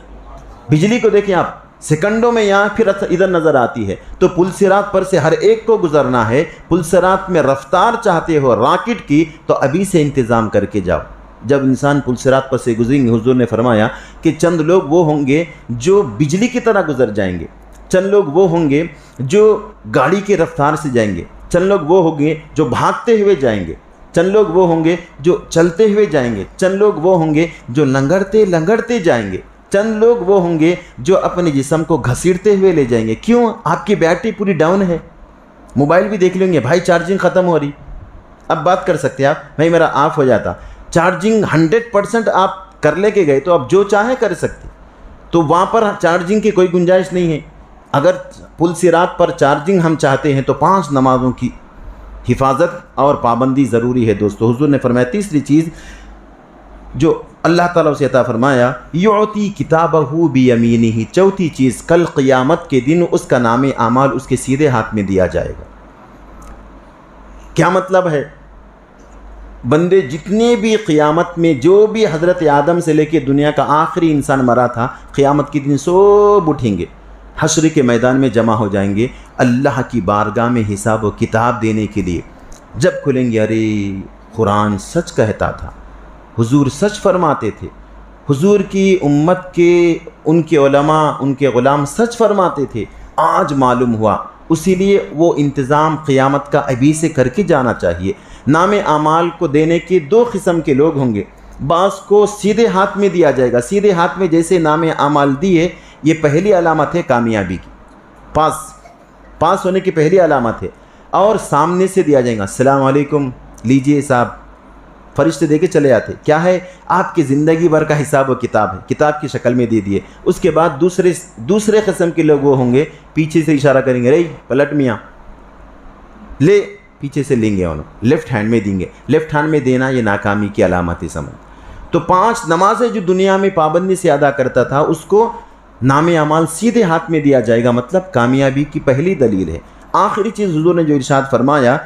بجلی کو دیکھیں آپ، سیکنڈوں میں یہاں پھر ادھر نظر آتی ہے۔ تو پل صراط پر سے ہر ایک کو گزرنا ہے۔ پل صراط میں رفتار چاہتے ہو راکٹ کی تو ابھی سے انتظام کر کے جاؤ۔ جب انسان پل صراط پر سے گزریں گے، حضور نے فرمایا کہ چند لوگ وہ ہوں گے جو بجلی کی طرح گزر جائیں گے، چند لوگ وہ ہوں گے جو گاڑی کی رفتار سے جائیں گے، چند لوگ وہ ہوں گے جو بھاگتے ہوئے جائیں گے، چند لوگ وہ ہوں گے جو چلتے ہوئے جائیں گے، چند لوگ وہ ہوں گے جو لنگڑتے جائیں گے، چند لوگ وہ ہوں گے جو اپنے جسم کو گھسیٹتے ہوئے لے جائیں گے۔ کیوں؟ آپ کی بیٹری پوری ڈاؤن ہے، موبائل بھی دیکھ لیں گے بھائی چارجنگ ختم ہو رہی، اب بات کر سکتے ہیں آپ، بھائی میرا آف ہو جاتا، چارجنگ 100% آپ کر لے کے گئے تو آپ جو چاہیں کر سکتے، تو وہاں پر چارجنگ کی کوئی گنجائش نہیں ہے۔ اگر پل صراط پر چارجنگ ہم چاہتے ہیں تو 5 نمازوں کی حفاظت اور پابندی ضروری ہے دوستو۔ حضور نے فرمایا تیسری چیز جو اللہ تعالیٰ سے عطا فرمایا، یعطی کتابہ بیمینہ، چوتھی چیز کل قیامت کے دن اس کا نام اعمال اس کے سیدھے ہاتھ میں دیا جائے گا۔ کیا مطلب ہے؟ بندے جتنے بھی قیامت میں جو بھی حضرت آدم سے لے کے دنیا کا آخری انسان مرا تھا، قیامت کے دن سب اٹھیں گے، حشر کے میدان میں جمع ہو جائیں گے اللہ کی بارگاہ میں حساب و کتاب دینے کے لیے۔ جب کھلیں گے، ارے قرآن سچ کہتا تھا، حضور سچ فرماتے تھے، حضور کی امت کے ان کے علماء ان کے غلام سچ فرماتے تھے، آج معلوم ہوا۔ اسی لیے وہ انتظام قیامت کا ابھی سے کر کے جانا چاہیے۔ نام اعمال کو دینے کے 2 قسم کے لوگ ہوں گے، بعض کو سیدھے ہاتھ میں دیا جائے گا، سیدھے ہاتھ میں جیسے نام اعمال دیے، یہ پہلی علامت ہے کامیابی کی، پاس ہونے کی پہلی علامت ہے۔ اور سامنے سے دیا جائے گا، السلام علیکم، لیجئے صاحب، فرشتے دے کے چلے آتے، کیا ہے؟ آپ کی زندگی بھر کا حساب و کتاب ہے، کتاب کی شکل میں دے دیے۔ اس کے بعد دوسرے قسم کے لوگ وہ ہوں گے، پیچھے سے اشارہ کریں گے، رے پلٹ میاں لے، پیچھے سے لیں گے انہوں، لیفٹ ہینڈ میں دیں گے۔ لیفٹ ہینڈ میں دینا یہ ناکامی کی علامت ہے سمجھ۔ تو 5 نمازیں جو دنیا میں پابندی سے ادا کرتا تھا اس کو نام اعمال سیدھے ہاتھ میں دیا جائے گا، مطلب کامیابی کی پہلی دلیل ہے۔ آخری چیز حضور نے جو ارشاد فرمایا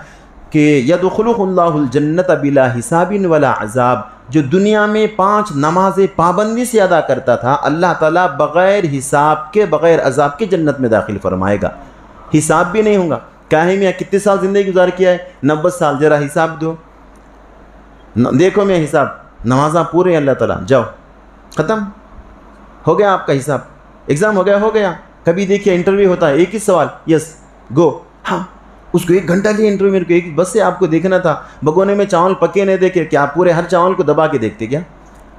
کہ یدخلہ اللہ الجنت بلا حساب ولا عذاب، جو دنیا میں 5 نمازیں پابندی سے ادا کرتا تھا اللہ تعالیٰ بغیر حساب کے بغیر عذاب کے جنت میں داخل فرمائے گا، حساب بھی نہیں ہوگا۔ کہے میاں کتنے سال زندگی گزار کیا ہے؟ 90 سال، ذرا حساب دو، دیکھو میاں حساب، نمازاں پورے ہیں اللہ تعالیٰ، جاؤ ختم ہو گیا آپ کا حساب، ایگزام ہو گیا۔ کبھی دیکھیے انٹرویو ہوتا ہے، ایک ہی سوال، یس گو، ہاں اس کو 1 گھنٹہ لیے انٹرویو، میرے کو ایک بس سے آپ کو دیکھنا تھا، بگونے میں چاول پکے نہیں دیکھے، کیا آپ پورے ہر چاول کو دبا کے دیکھتے کیا؟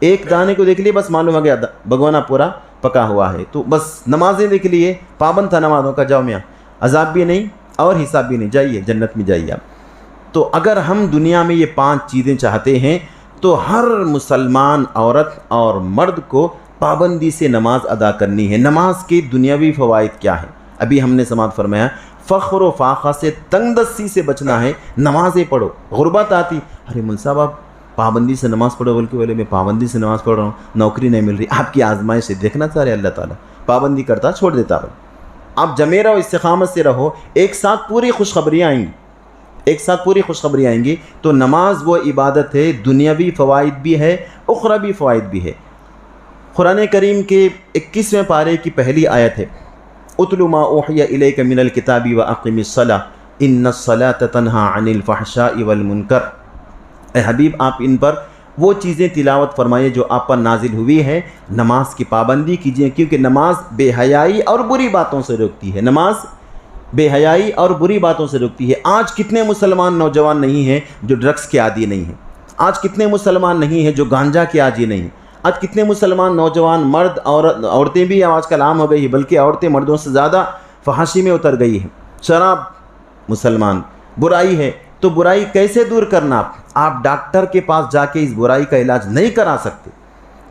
ایک دانے کو دیکھ لیے بس معلوم ہو گیا بگونا پورا پکا ہوا ہے۔ تو بس نمازیں دیکھ لیے، پابند تھا نمازوں کا، جاؤ میاں، عذاب بھی نہیں اور حساب بھی نہیں، جائیے جنت میں جائیے آپ۔ تو اگر ہم دنیا میں یہ 5 چیزیں چاہتے ہیں تو ہر مسلمان عورت اور مرد کو پابندی سے نماز ادا کرنی ہے۔ نماز کے دنیاوی فوائد کیا ہیں؟ ابھی ہم نے سماعت فرمایا، فخر و فاخہ سے، تنگ دستی سے بچنا ہے، نمازیں پڑھو۔ غربت آتی، ارے مول صاحب آپ پابندی سے نماز پڑھو، بلکہ بولے میں پابندی سے نماز پڑھ رہا ہوں، نوکری نہیں مل رہی۔ آپ کی آزمائش سے دیکھنا چاہ رہے اللہ تعالیٰ، پابندی کرتا چھوڑ دیتا ہو، آپ جمے رہو، استقامت سے رہو، ایک ساتھ پوری خوشخبریاں آئیں گی۔ تو نماز وہ عبادت ہے، دنیاوی فوائد بھی ہے، اخروی فوائد بھی ہے۔ قرآن کریم کے 21ویں پارے کی پہلی آیت ہے، اتل ما اوحی الیک من الکتاب واقم الصلاۃ ان الصلاۃ تنہی عن الفحشاء والمنکر۔ اے حبیب آپ ان پر وہ چیزیں تلاوت فرمائیے جو آپ پر نازل ہوئی ہے، نماز کی پابندی کیجیے، کیونکہ نماز بے حیائی اور بری باتوں سے روکتی ہے، نماز بے حیائی اور بری باتوں سے روکتی ہے۔ آج کتنے مسلمان نوجوان نہیں ہیں جو ڈرگس کے عادی نہیں ہیں، آج کتنے مسلمان نہیں ہیں جو گانجا کے عادی نہیں ہیں، آج کتنے مسلمان نوجوان مرد عورتیں بھی آج کل عام ہو گئی ہیں، بلکہ عورتیں مردوں سے زیادہ فحاشی میں اتر گئی ہیں۔ شراب مسلمان، برائی ہے، تو برائی کیسے دور کرنا؟ آپ ڈاکٹر کے پاس جا کے اس برائی کا علاج نہیں کرا سکتے،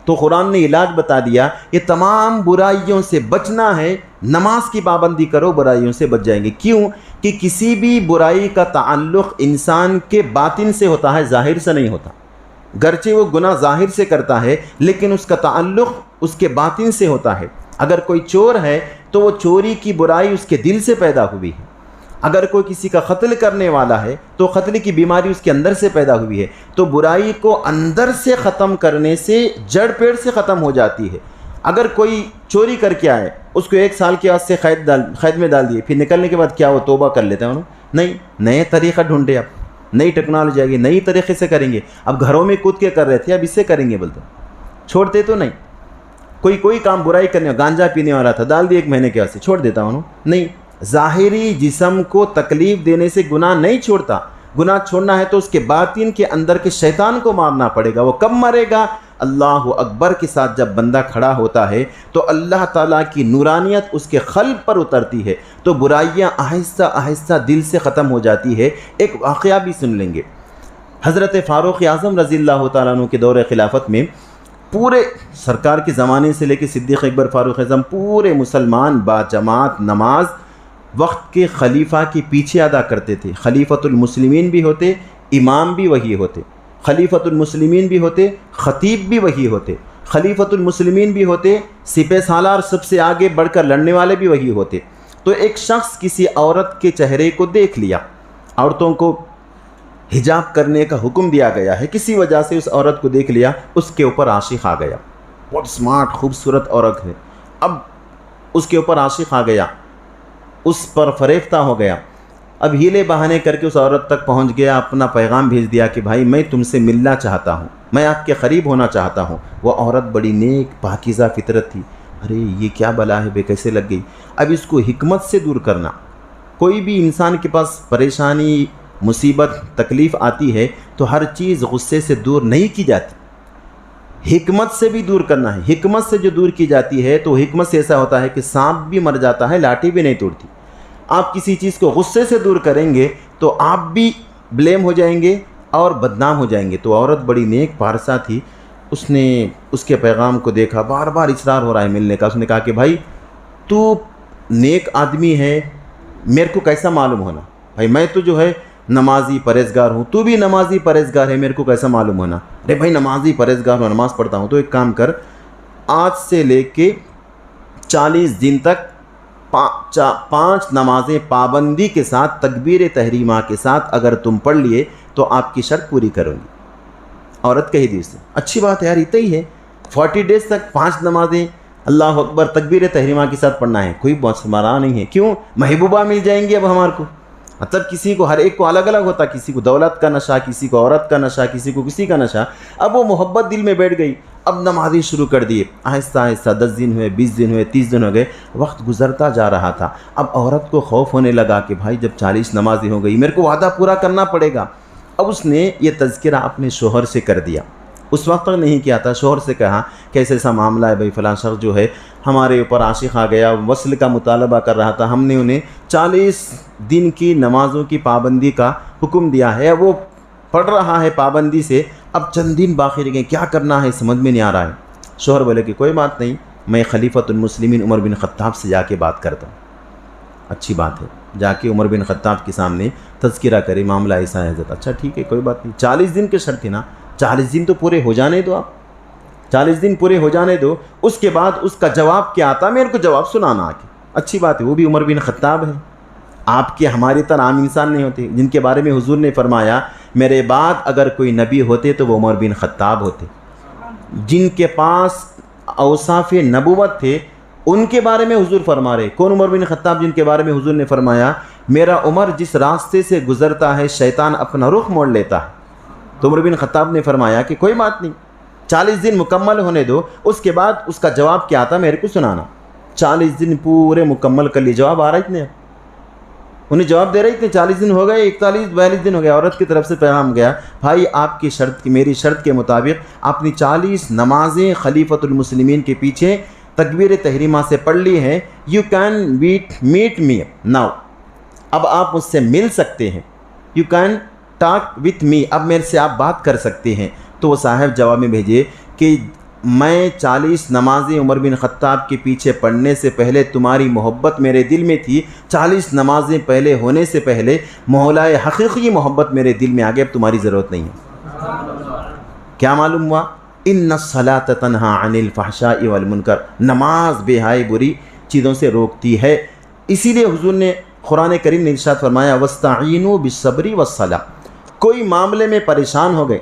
تو قرآن نے علاج بتا دیا، یہ تمام برائیوں سے بچنا ہے، نماز کی پابندی کرو، برائیوں سے بچ جائیں گے۔ کیوں کہ کسی بھی برائی کا تعلق انسان کے باطن سے ہوتا ہے، ظاہر سے نہیں ہوتا۔ گرچہ وہ گناہ ظاہر سے کرتا ہے لیکن اس کا تعلق اس کے باطن سے ہوتا ہے۔ اگر کوئی چور ہے تو وہ چوری کی برائی اس کے دل سے پیدا ہوئی ہے، اگر کوئی کسی کا قتل کرنے والا ہے تو قتل کی بیماری اس کے اندر سے پیدا ہوئی ہے۔ تو برائی کو اندر سے ختم کرنے سے جڑ پیڑ سے ختم ہو جاتی ہے۔ اگر کوئی چوری کر کے آئے، اس کو 1 سال کے واسطے قید میں ڈال دیے، پھر نکلنے کے بعد کیا وہ توبہ کر لیتے ہیں؟ نہیں، نئے طریقہ ڈھونڈے، آپ نئی ٹیکنالوجی آئے گی، نئی طریقے سے کریں گے۔ اب گھروں میں کود کے کر رہے تھے، اب اس سے کریں گے، بولتے چھوڑتے تو نہیں۔ کوئی کام برائی کرنے والا، گانجا پینے والا تھا، ڈال دی 1 مہینے کے واسطے، چھوڑ دیتا ہوں نہیں، ظاہری جسم کو تکلیف دینے سے گناہ نہیں چھوڑتا. گناہ چھوڑنا ہے تو اس کے باطن کے اندر کے شیطان کو مارنا پڑے گا. وہ کب مرے گا؟ اللہ اکبر کے ساتھ جب بندہ کھڑا ہوتا ہے تو اللہ تعالیٰ کی نورانیت اس کے قلب پر اترتی ہے، تو برائیاں آہستہ آہستہ دل سے ختم ہو جاتی ہے. ایک واقعہ بھی سن لیں گے. حضرت فاروق اعظم رضی اللہ تعالیٰ عنہ کے دور خلافت میں پورے سرکار کے زمانے سے لے کے صدیق اکبر فاروق اعظم پورے مسلمان با جماعت نماز وقت کے خلیفہ کے پیچھے ادا کرتے تھے. خلیفۃ المسلمین بھی ہوتے، امام بھی وہی ہوتے. خلیفۃ المسلمین بھی ہوتے، خطیب بھی وہی ہوتے. خلیفۃ المسلمین بھی ہوتے، سپہ سالار سب سے آگے بڑھ کر لڑنے والے بھی وہی ہوتے. تو ایک شخص کسی عورت کے چہرے کو دیکھ لیا، عورتوں کو حجاب کرنے کا حکم دیا گیا ہے، کسی وجہ سے اس عورت کو دیکھ لیا، اس کے اوپر عاشق آ گیا. بہت سمارٹ خوبصورت عورت ہے، اب اس کے اوپر عاشق آ گیا، اس پر فریفتہ ہو گیا. اب ہیلے بہانے کر کے اس عورت تک پہنچ گیا، اپنا پیغام بھیج دیا کہ بھائی میں تم سے ملنا چاہتا ہوں، میں آپ کے قریب ہونا چاہتا ہوں. وہ عورت بڑی نیک پاکیزہ فطرت تھی. ارے یہ کیا بلا ہے بے، کیسے لگ گئی؟ اب اس کو حکمت سے دور کرنا. کوئی بھی انسان کے پاس پریشانی، مصیبت، تکلیف آتی ہے تو ہر چیز غصے سے دور نہیں کی جاتی، حکمت سے بھی دور کرنا ہے. حکمت سے جو دور کی جاتی ہے تو حکمت سے ایسا ہوتا ہے کہ سانپ بھی مر جاتا ہے، لاٹھی بھی نہیں توڑتی. آپ کسی چیز کو غصے سے دور کریں گے تو آپ بھی بلیم ہو جائیں گے اور بدنام ہو جائیں گے. تو عورت بڑی نیک پارسا تھی، اس نے اس کے پیغام کو دیکھا، بار بار اصرار ہو رہا ہے ملنے کا. اس نے کہا کہ بھائی تو نیک آدمی ہے، میرے کو کیسا معلوم ہونا؟ بھائی میں تو جو ہے نمازی پرہیزگار ہوں، تو بھی نمازی پرہیزگار ہے، میرے کو کیسا معلوم ہونا؟ ارے بھائی نمازی پرہیزگار ہوں، نماز پڑھتا ہوں. تو ایک کام کر، آج سے لے کے 40 دن تک 5 نمازیں پابندی کے ساتھ تکبیر تحریمہ کے ساتھ اگر تم پڑھ لیے تو آپ کی شرط پوری کروں گی. عورت کہی دی سے، اچھی بات ہے یار، اتنا ہی ہے، 40 ڈیز تک 5 نمازیں اللہ اکبر تکبیر تحریمہ کے ساتھ پڑھنا ہے، کوئی بہت مرا نہیں ہے. کیوں؟ محبوبہ مل جائیں گی اب ہمارے کو. مطلب کسی کو، ہر ایک کو الگ الگ ہوتا، کسی کو دولت کا نشہ، کسی کو عورت کا نشہ، کسی کو کسی کا نشہ. اب وہ محبت دل میں بیٹھ گئی، اب نمازیں شروع کر دیے. آہستہ آہستہ 10 دن ہوئے، 20 دن ہوئے، 30 دن ہو گئے، وقت گزرتا جا رہا تھا. اب عورت کو خوف ہونے لگا کہ بھائی جب 40 نمازیں ہو گئی، میرے کو وعدہ پورا کرنا پڑے گا. اب اس نے یہ تذکرہ اپنے شوہر سے کر دیا. اس وقت تک نہیں کیا تھا. شوہر سے کہا کہ ایسا معاملہ ہے بھائی، فلاں شخص جو ہے ہمارے اوپر عاشق آ گیا، وصل کا مطالبہ کر رہا تھا، ہم نے انہیں 40 دن کی نمازوں کی پابندی کا حکم دیا ہے، وہ پڑھ رہا ہے پابندی سے، اب چند دن باقی رہ گئے، کیا کرنا ہے سمجھ میں نہیں آ رہا ہے. شوہر بولے کہ کوئی بات نہیں، میں خلیفۃ المسلمین عمر بن خطاب سے جا کے بات کرتا ہوں. اچھی بات ہے، جا کے عمر بن خطاب کے سامنے تذکرہ کرے، معاملہ ایسا ہے. حضرت اچھا ٹھیک ہے، کوئی بات نہیں، 40 دن کی شرط تھی نا، 40 دن تو پورے ہو جانے دو، آپ 40 دن پورے ہو جانے دو. اس کے بعد اس کا جواب کیا آتا، میرے کو جواب سنانا آ کے. اچھی بات ہے، وہ بھی عمر بن خطاب ہے، آپ کے ہماری طرح عام انسان نہیں ہوتے، جن کے بارے میں حضور نے فرمایا میرے بعد اگر کوئی نبی ہوتے تو وہ عمر بن خطاب ہوتے. جن کے پاس اوصاف نبوت تھے ان کے بارے میں حضور فرما رہے. کون؟ عمر بن خطاب، جن کے بارے میں حضور نے فرمایا میرا عمر جس راستے سے گزرتا ہے شیطان اپنا رخ موڑ لیتا ہے. تو عمر بن خطاب نے فرمایا کہ کوئی بات نہیں، 40 دن مکمل ہونے دو، اس کے بعد اس کا جواب کیا تھا میرے کو سنانا. 40 دن پورے مکمل کر لیے، جواب آ رہا اتنے، انہیں جواب دے رہے تھے. 40 دن ہو گئے، 41-42 دن ہو گئے. عورت کی طرف سے پیغام گیا، بھائی آپ کی شرط کی، میری شرط کے مطابق اپنی 40 نمازیں خلیفۃ المسلمین کے پیچھے تکبیر تحریمہ سے پڑھ لی ہیں. You can meet me now, اب آپ مجھ سے مل سکتے ہیں. You can talk with me, اب میرے سے آپ بات کر سکتے ہیں. تو وہ صاحب جواب میں بھیجے کہ میں 40 نمازیں عمر بن خطاب کے پیچھے پڑھنے سے پہلے تمہاری محبت میرے دل میں تھی، 40 نمازیں پہلے ہونے سے پہلے مولا حقیقی محبت میرے دل میں آ گئی، اب تمہاری ضرورت نہیں ہے. کیا معلوم ہوا؟ ان الصلاۃ تنہی عن الفحشاء والمنکر، نماز بے حیائی بری چیزوں سے روکتی ہے. اسی لیے حضور نے قرآن کریم نے ارشاد فرمایا واستعینوا بالصبر والصلاۃ. کوئی معاملے میں پریشان ہو گئے،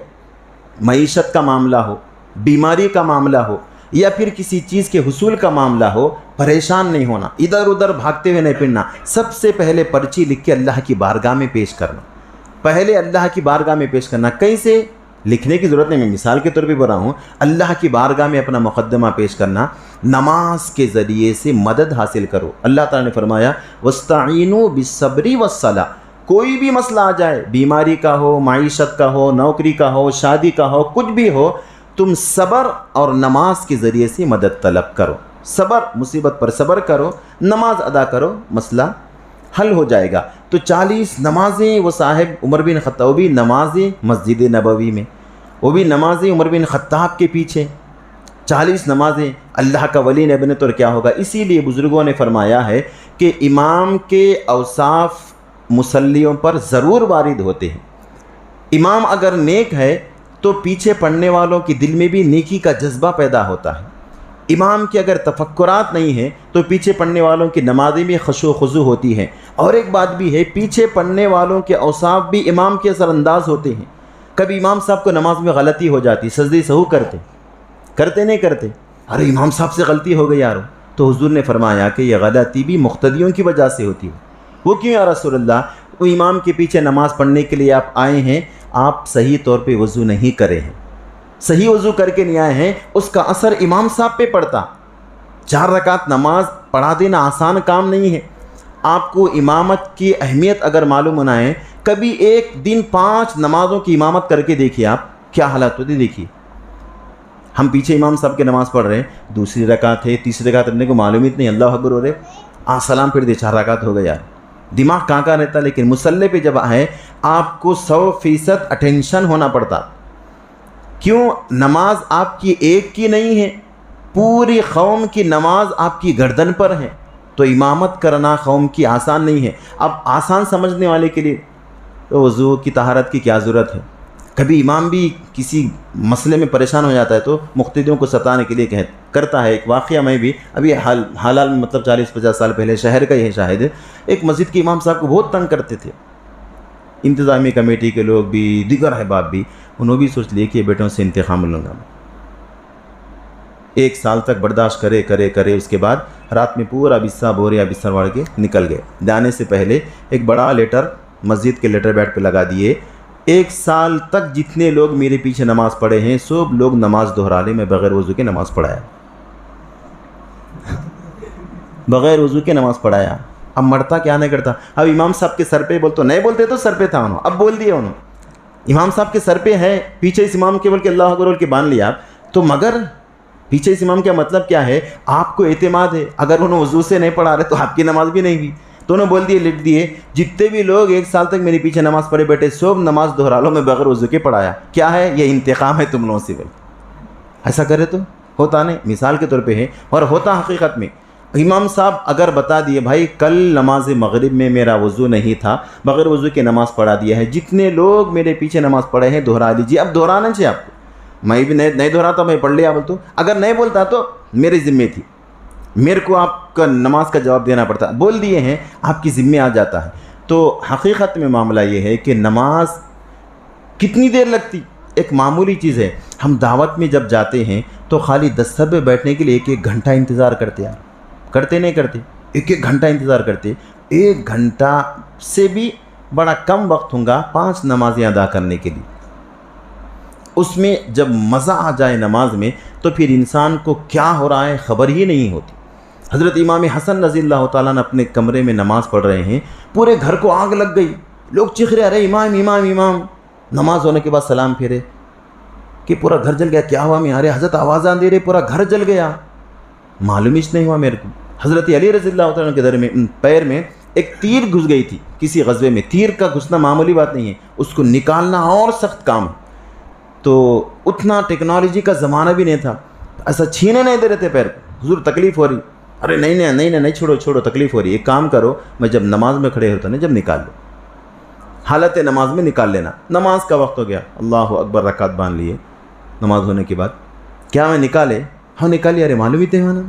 معیشت کا معاملہ ہو، بیماری کا معاملہ ہو، یا پھر کسی چیز کے حصول کا معاملہ ہو، پریشان نہیں ہونا، ادھر ادھر بھاگتے ہوئے نہیں پھرنا. سب سے پہلے پرچی لکھ کے اللہ کی بارگاہ میں پیش کرنا. پہلے اللہ کی بارگاہ میں پیش کرنا. کیسے؟ لکھنے کی ضرورت نہیں، میں مثال کے طور پہ بول رہا ہوں، اللہ کی بارگاہ میں اپنا مقدمہ پیش کرنا، نماز کے ذریعے سے مدد حاصل کرو۔ اللہ تعالیٰ نے فرمایا وَاسْتَعِینُوا بِالصَّبْرِ وَالصَّلَاةِ، کوئی بھی مسئلہ آ جائے، بیماری کا ہو، معیشت کا ہو، نوکری کا ہو، شادی کا ہو، کچھ بھی ہو، تم صبر اور نماز کے ذریعے سے مدد طلب کرو۔ صبر، مصیبت پر صبر کرو، نماز ادا کرو، مسئلہ حل ہو جائے گا۔ تو 40 نمازیں وہ صاحب عمر بن خطاب بھی نمازیں مسجد نبوی میں، وہ بھی نمازیں عمر بن خطاب کے پیچھے، 40 نمازیں اللہ کا ولی نے بنے تو کیا ہوگا۔ اسی لیے بزرگوں نے فرمایا ہے کہ امام کے اوصاف مصلیوں پر ضرور وارد ہوتے ہیں۔ امام اگر نیک ہے تو پیچھے پڑھنے والوں کے دل میں بھی نیکی کا جذبہ پیدا ہوتا ہے۔ امام کے اگر تفکرات نہیں ہیں تو پیچھے پڑھنے والوں کی نمازیں بھی خشوع و خضوع ہوتی ہیں۔ اور ایک بات بھی ہے، پیچھے پڑھنے والوں کے اوصاف بھی امام کے اثر انداز ہوتے ہیں۔ کبھی امام صاحب کو نماز میں غلطی ہو جاتی، سجدہ سہو کرتے نہیں کرتے، ارے امام صاحب سے غلطی ہو گئی یارو، تو حضور نے فرمایا کہ یہ غلطی بھی مقتدیوں کی وجہ سے ہوتی ہے۔ وہ کیوں یا رسول اللہ؟ وہ امام کے پیچھے نماز پڑھنے کے لیے آپ آئے ہیں، آپ صحیح طور پہ وضو نہیں کرے ہیں، صحیح وضو کر کے نہیں آئے ہیں، اس کا اثر امام صاحب پہ پڑتا۔ 4 رکعت نماز پڑھا دینا آسان کام نہیں ہے۔ آپ کو امامت کی اہمیت اگر معلوم ہونا ہے، کبھی ایک دن 5 نمازوں کی امامت کر کے دیکھیے آپ کیا حالت ہوتی۔ دیکھیے ہم پیچھے امام صاحب کے نماز پڑھ رہے ہیں، دوسری رکعت ہے، تیسری رکعت اپنے کو معلوم ہی نہیں، اللہ اکبر ہو رہے، سلام پھر دے، 4 رکعت ہو گئے یار، دماغ کہاں رہتا۔ لیکن مصلی پہ جب آئے آپ کو 100% اٹینشن ہونا پڑتا۔ کیوں؟ نماز آپ کی ایک کی نہیں ہے، پوری قوم کی نماز آپ کی گردن پر ہے، تو امامت کرنا قوم کی آسان نہیں ہے۔ اب آسان سمجھنے والے کے لیے تو وضو کی طہارت کی کیا ضرورت ہے؟ کبھی امام بھی کسی مسئلے میں پریشان ہو جاتا ہے تو مقتدیوں کو ستانے کے لیے کرتا ہے۔ ایک واقعہ میں بھی ابھی حال مطلب 40-50 سال پہلے شہر کا یہ شاہد ہے، ایک مسجد کے امام صاحب کو بہت تنگ کرتے تھے، انتظامی کمیٹی کے لوگ بھی، دیگر احباب بھی، انہوں بھی سوچ لیے کہ بیٹوں سے انتقام لوں گا۔ 1 سال تک برداشت کرے، اس کے بعد رات میں پورا بستر بوریا بستر واڑ کے نکل گئے۔ جانے سے پہلے ایک بڑا لیٹر مسجد کے لیٹر بیڈ پہ لگا دیے، 1 سال تک جتنے لوگ میرے پیچھے نماز پڑھے ہیں سب لوگ نماز دہرا لیں، میں بغیر وضو کے نماز پڑھایا، بغیر وضو کے نماز پڑھایا۔ اب مرتا کیا نہیں کرتا، اب امام صاحب کے سر پہ بولتے، نہیں بولتے تو سر پہ تھا انہوں، اب بول دیا انہوں، امام صاحب کے سر پہ ہے، پیچھے اس امام کے بول کے اللہ اکبر بول کے باندھ لیا آپ، تو مگر پیچھے اس امام کا مطلب کیا ہے؟ آپ کو اعتماد ہے، اگر انہوں وضو سے نہیں پڑھا رہے تو آپ کی نماز بھی نہیں ہوئی۔ تو انہوں بول دیے، لکھ دیے، جتنے بھی لوگ 1 سال تک میرے پیچھے نماز پڑھے بیٹھے سب نماز دہرا لو، میں بغیر وضو کے پڑھایا۔ کیا ہے یہ؟ انتقام ہے تم لوگوں سے۔ ایسا کرے تو ہوتا نہیں، مثال کے طور پہ ہے، اور ہوتا حقیقت میں۔ امام صاحب اگر بتا دیے بھائی کل نماز مغرب میں میرا وضو نہیں تھا، بغیر وضو کے نماز پڑھا دیا ہے، جتنے لوگ میرے پیچھے نماز پڑھے ہیں دہرا لیجیے۔ اب دہرانا چاہیے آپ کو، میں بھی نہیں دہراتا، میں پڑھ لیا بولتا، اگر نہیں بولتا تو میرے ذمہ تھی، میرے کو آپ کا نماز کا جواب دینا پڑتا، بول دیے ہیں آپ کی ذمہ آ جاتا ہے۔ تو حقیقت میں معاملہ یہ ہے کہ نماز کتنی دیر لگتی، ایک معمولی چیز ہے۔ ہم دعوت میں جب جاتے ہیں تو خالی دستر پہ بیٹھنے کے لیے 1 گھنٹہ انتظار کرتے ہیں، کرتے نہیں کرتے، 1 گھنٹہ انتظار کرتے۔ 1 گھنٹہ سے بھی بڑا کم وقت ہوگا 5 نمازیں ادا کرنے کے لیے۔ اس میں جب مزہ آ جائے نماز میں تو پھر انسان کو کیا ہو رہا ہے خبر ہی نہیں ہوتی۔ حضرت امام حسن رضی اللہ تعالیٰ نے اپنے کمرے میں نماز پڑھ رہے ہیں، پورے گھر کو آگ لگ گئی، لوگ چیخ رہے، ارے امام امام امام۔ نماز ہونے کے بعد سلام پھیرے کہ پورا گھر جل گیا، کیا ہوا؟ میں ارے حضرت آوازاں دے رہے، پورا گھر جل گیا، معلوم ہی نہیں ہوا میرے کو۔ حضرت علی رضی اللہ تعالیٰ کے در میں پیر میں ایک تیر گھس گئی تھی کسی غزوے میں۔ تیر کا گھسنا معمولی بات نہیں ہے، اس کو نکالنا اور سخت کام ہے۔ تو اتنا ٹیکنالوجی کا زمانہ بھی نہیں تھا، ایسا چھینے نہیں دے رہے تھے پیر کو، حضور تکلیف ہو رہی، ارے نہیں چھوڑو تکلیف ہو رہی، ایک کام کرو، میں جب نماز میں کھڑے ہوتا نا جب نکال لو، حالت نماز میں نکال لینا۔ نماز کا وقت ہو گیا، اللہ اکبر، رکعت باندھ لیے، نماز ہونے کے بعد کیا میں نکالے؟ ہاں نکالی، ارے معلوم ہی تھے ہمارا۔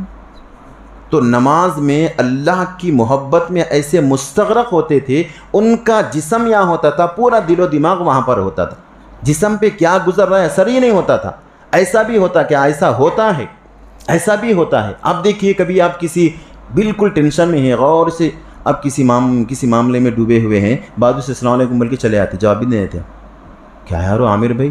تو نماز میں اللہ کی محبت میں ایسے مستغرق ہوتے تھے، ان کا جسم یہاں ہوتا تھا، پورا دل و دماغ وہاں پر ہوتا تھا، جسم پہ کیا گزر رہا ہے اثر ہی نہیں ہوتا تھا۔ ایسا بھی ہوتا کیا؟ ایسا ہوتا ہے، ایسا بھی ہوتا ہے۔ اب دیکھیے کبھی آپ کسی بالکل ٹینشن میں ہیں، غور سے آپ کسی معاملے میں ڈوبے ہوئے ہیں، بعد سے السلام علیکم بول کے چلے آتے، جواب بھی نہیں دیتے، کیا یارو عامر بھائی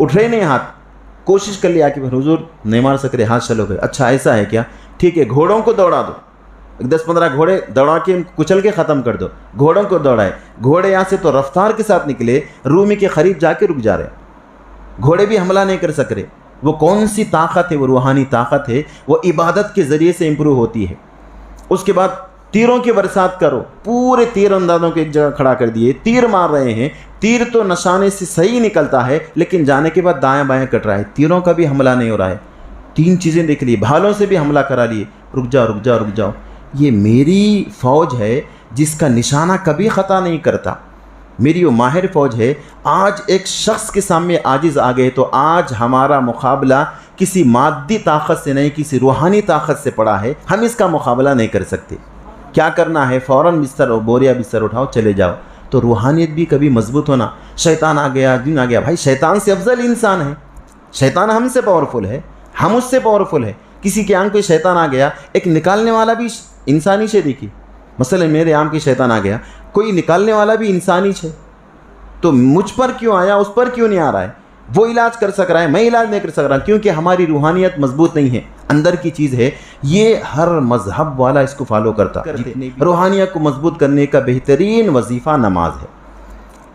اٹھ رہے نہیں ہاتھ, کوشش کر لیا کہ حضور نہیں مار سک رہے, ہاتھ چلو گئے. اچھا ایسا ہے کیا, ٹھیک ہے گھوڑوں کو دوڑا دو, 10-15 گھوڑے دوڑا کے کچل کے ختم کر دو. گھوڑوں کو دوڑائے, گھوڑے یہاں سے تو رفتار کے ساتھ نکلے, رومی کے قریب جا کے رک جا رہے. گھوڑے بھی حملہ نہیں کر سک رہے. وہ کون سی طاقت ہے؟ وہ روحانی طاقت ہے, وہ عبادت کے ذریعے سے امپروو ہوتی ہے. اس کے بعد تیروں کی برسات کرو, پورے تیر اندازوں کو ایک جگہ کھڑا کر دیے, تیر مار رہے ہیں. تیر تو نشانے سے صحیح نکلتا ہے لیکن جانے کے بعد دائیں بائیں کٹ رہا ہے, تیروں کا بھی حملہ نہیں ہو رہا ہے. 3 چیزیں دیکھ لی, بھالوں سے بھی حملہ کرا لیے. رک جاؤ رک جاؤ رک جاؤ, یہ میری فوج ہے جس کا نشانہ کبھی خطا نہیں کرتا, میری وہ ماہر فوج ہے. آج ایک شخص کے سامنے عاجز آ گئے تو آج ہمارا مقابلہ کسی مادی طاقت سے نہیں, کسی روحانی طاقت سے پڑا ہے. ہم اس کا مقابلہ نہیں کر سکتے. کیا کرنا ہے؟ فوراً بستر بوریا بستر اٹھاؤ, چلے جاؤ. تو روحانیت بھی کبھی مضبوط ہونا. شیطان آ گیا, جن آ گیا, بھائی شیطان سے افضل انسان ہے. شیطان ہم سے پاورفل ہے, ہم اس سے پاورفل ہے. کسی کے آنکھ پہ شیطان آ گیا, ایک نکالنے والا بھی انسانی سے دیکھی. مثلا میرے آنکھ پہ شیطان آ گیا, کوئی نکالنے والا بھی انسانی ہے, تو مجھ پر کیوں آیا, اس پر کیوں نہیں آ رہا ہے؟ وہ علاج کر سک رہا ہے, میں علاج نہیں کر سک رہا, کیونکہ ہماری روحانیت مضبوط نہیں ہے, اندر کی چیز ہے. یہ ہر مذہب والا اس کو فالو کرتا. روحانیت کو مضبوط کرنے کا بہترین وظیفہ نماز ہے.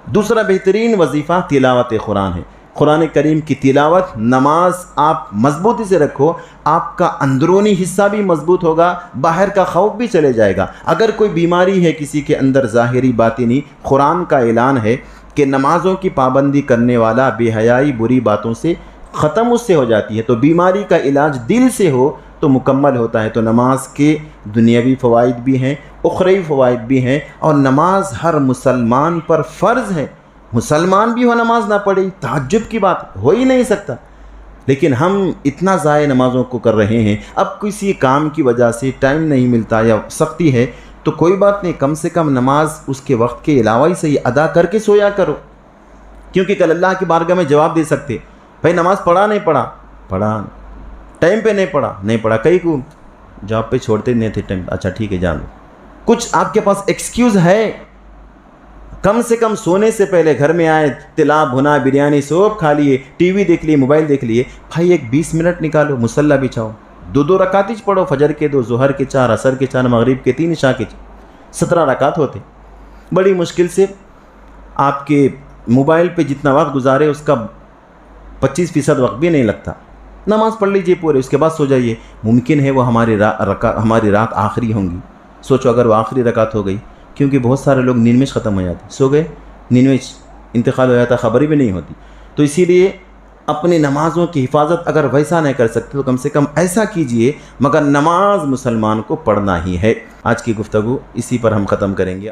دوسرا بہترین وظیفہ تلاوت قرآن ہے. قرآن کریم کی تلاوت, نماز آپ مضبوطی سے رکھو, آپ کا اندرونی حصہ بھی مضبوط ہوگا, باہر کا خوف بھی چلے جائے گا. اگر کوئی بیماری ہے کسی کے اندر ظاہری باطنی, قرآن کا اعلان ہے کہ نمازوں کی پابندی کرنے والا بے حیائی بری باتوں سے ختم اس سے ہو جاتی ہے. تو بیماری کا علاج دل سے ہو تو مکمل ہوتا ہے. تو نماز کے دنیاوی فوائد بھی ہیں, اخروی فوائد بھی ہیں, اور نماز ہر مسلمان پر فرض ہے. مسلمان بھی ہو نماز نہ پڑھے, تعجب کی بات, ہو ہی نہیں سکتا. لیکن ہم اتنا ضائع نمازوں کو کر رہے ہیں. اب کسی کام کی وجہ سے ٹائم نہیں ملتا یا سختی ہے تو کوئی بات نہیں, کم سے کم نماز اس کے وقت کے علاوہ ہی صحیح ادا کر کے سویا کرو, کیونکہ کل اللہ کی بارگاہ میں جواب دے سکتے. بھائی نماز پڑھا نہیں پڑھا, پڑھا. ٹائم پہ نہیں پڑھا, نہیں پڑھا. کئی کو جاب پہ چھوڑتے نہیں تھے ٹائم, اچھا ٹھیک ہے جان لو. کچھ آپ کے پاس ایکسکیوز ہے. کم سے کم سونے سے پہلے گھر میں آئے, تلا بھنا بریانی سوپ کھا لیے, ٹی وی دیکھ لیے, موبائل دیکھ لیے, بھائی ایک 20 منٹ نکالو, مصلی بچھاؤ, 2 رکعت ہی پڑھو. فجر کے 2, ظہر کے 4, عصر کے 4, مغرب کے 3, عشاء کے 17 رکعت ہوتے. بڑی مشکل سے آپ کے موبائل پہ جتنا وقت گزارے اس کا 25% وقت بھی نہیں لگتا. نماز پڑھ لیجئے پورے, اس کے بعد سو جائیے. ممکن ہے وہ ہماری رات آخری ہوں گی. سوچو اگر وہ آخری رکعت ہو گئی, کیونکہ بہت سارے لوگ نیند میں ختم ہو جاتے, سو گئے, نیند میں انتقال ہو جاتا, خبر بھی نہیں ہوتی. تو اسی لیے اپنی نمازوں کی حفاظت اگر ویسا نہیں کر سکتے تو کم سے کم ایسا کیجئے, مگر نماز مسلمان کو پڑھنا ہی ہے. آج کی گفتگو اسی پر ہم ختم کریں گے.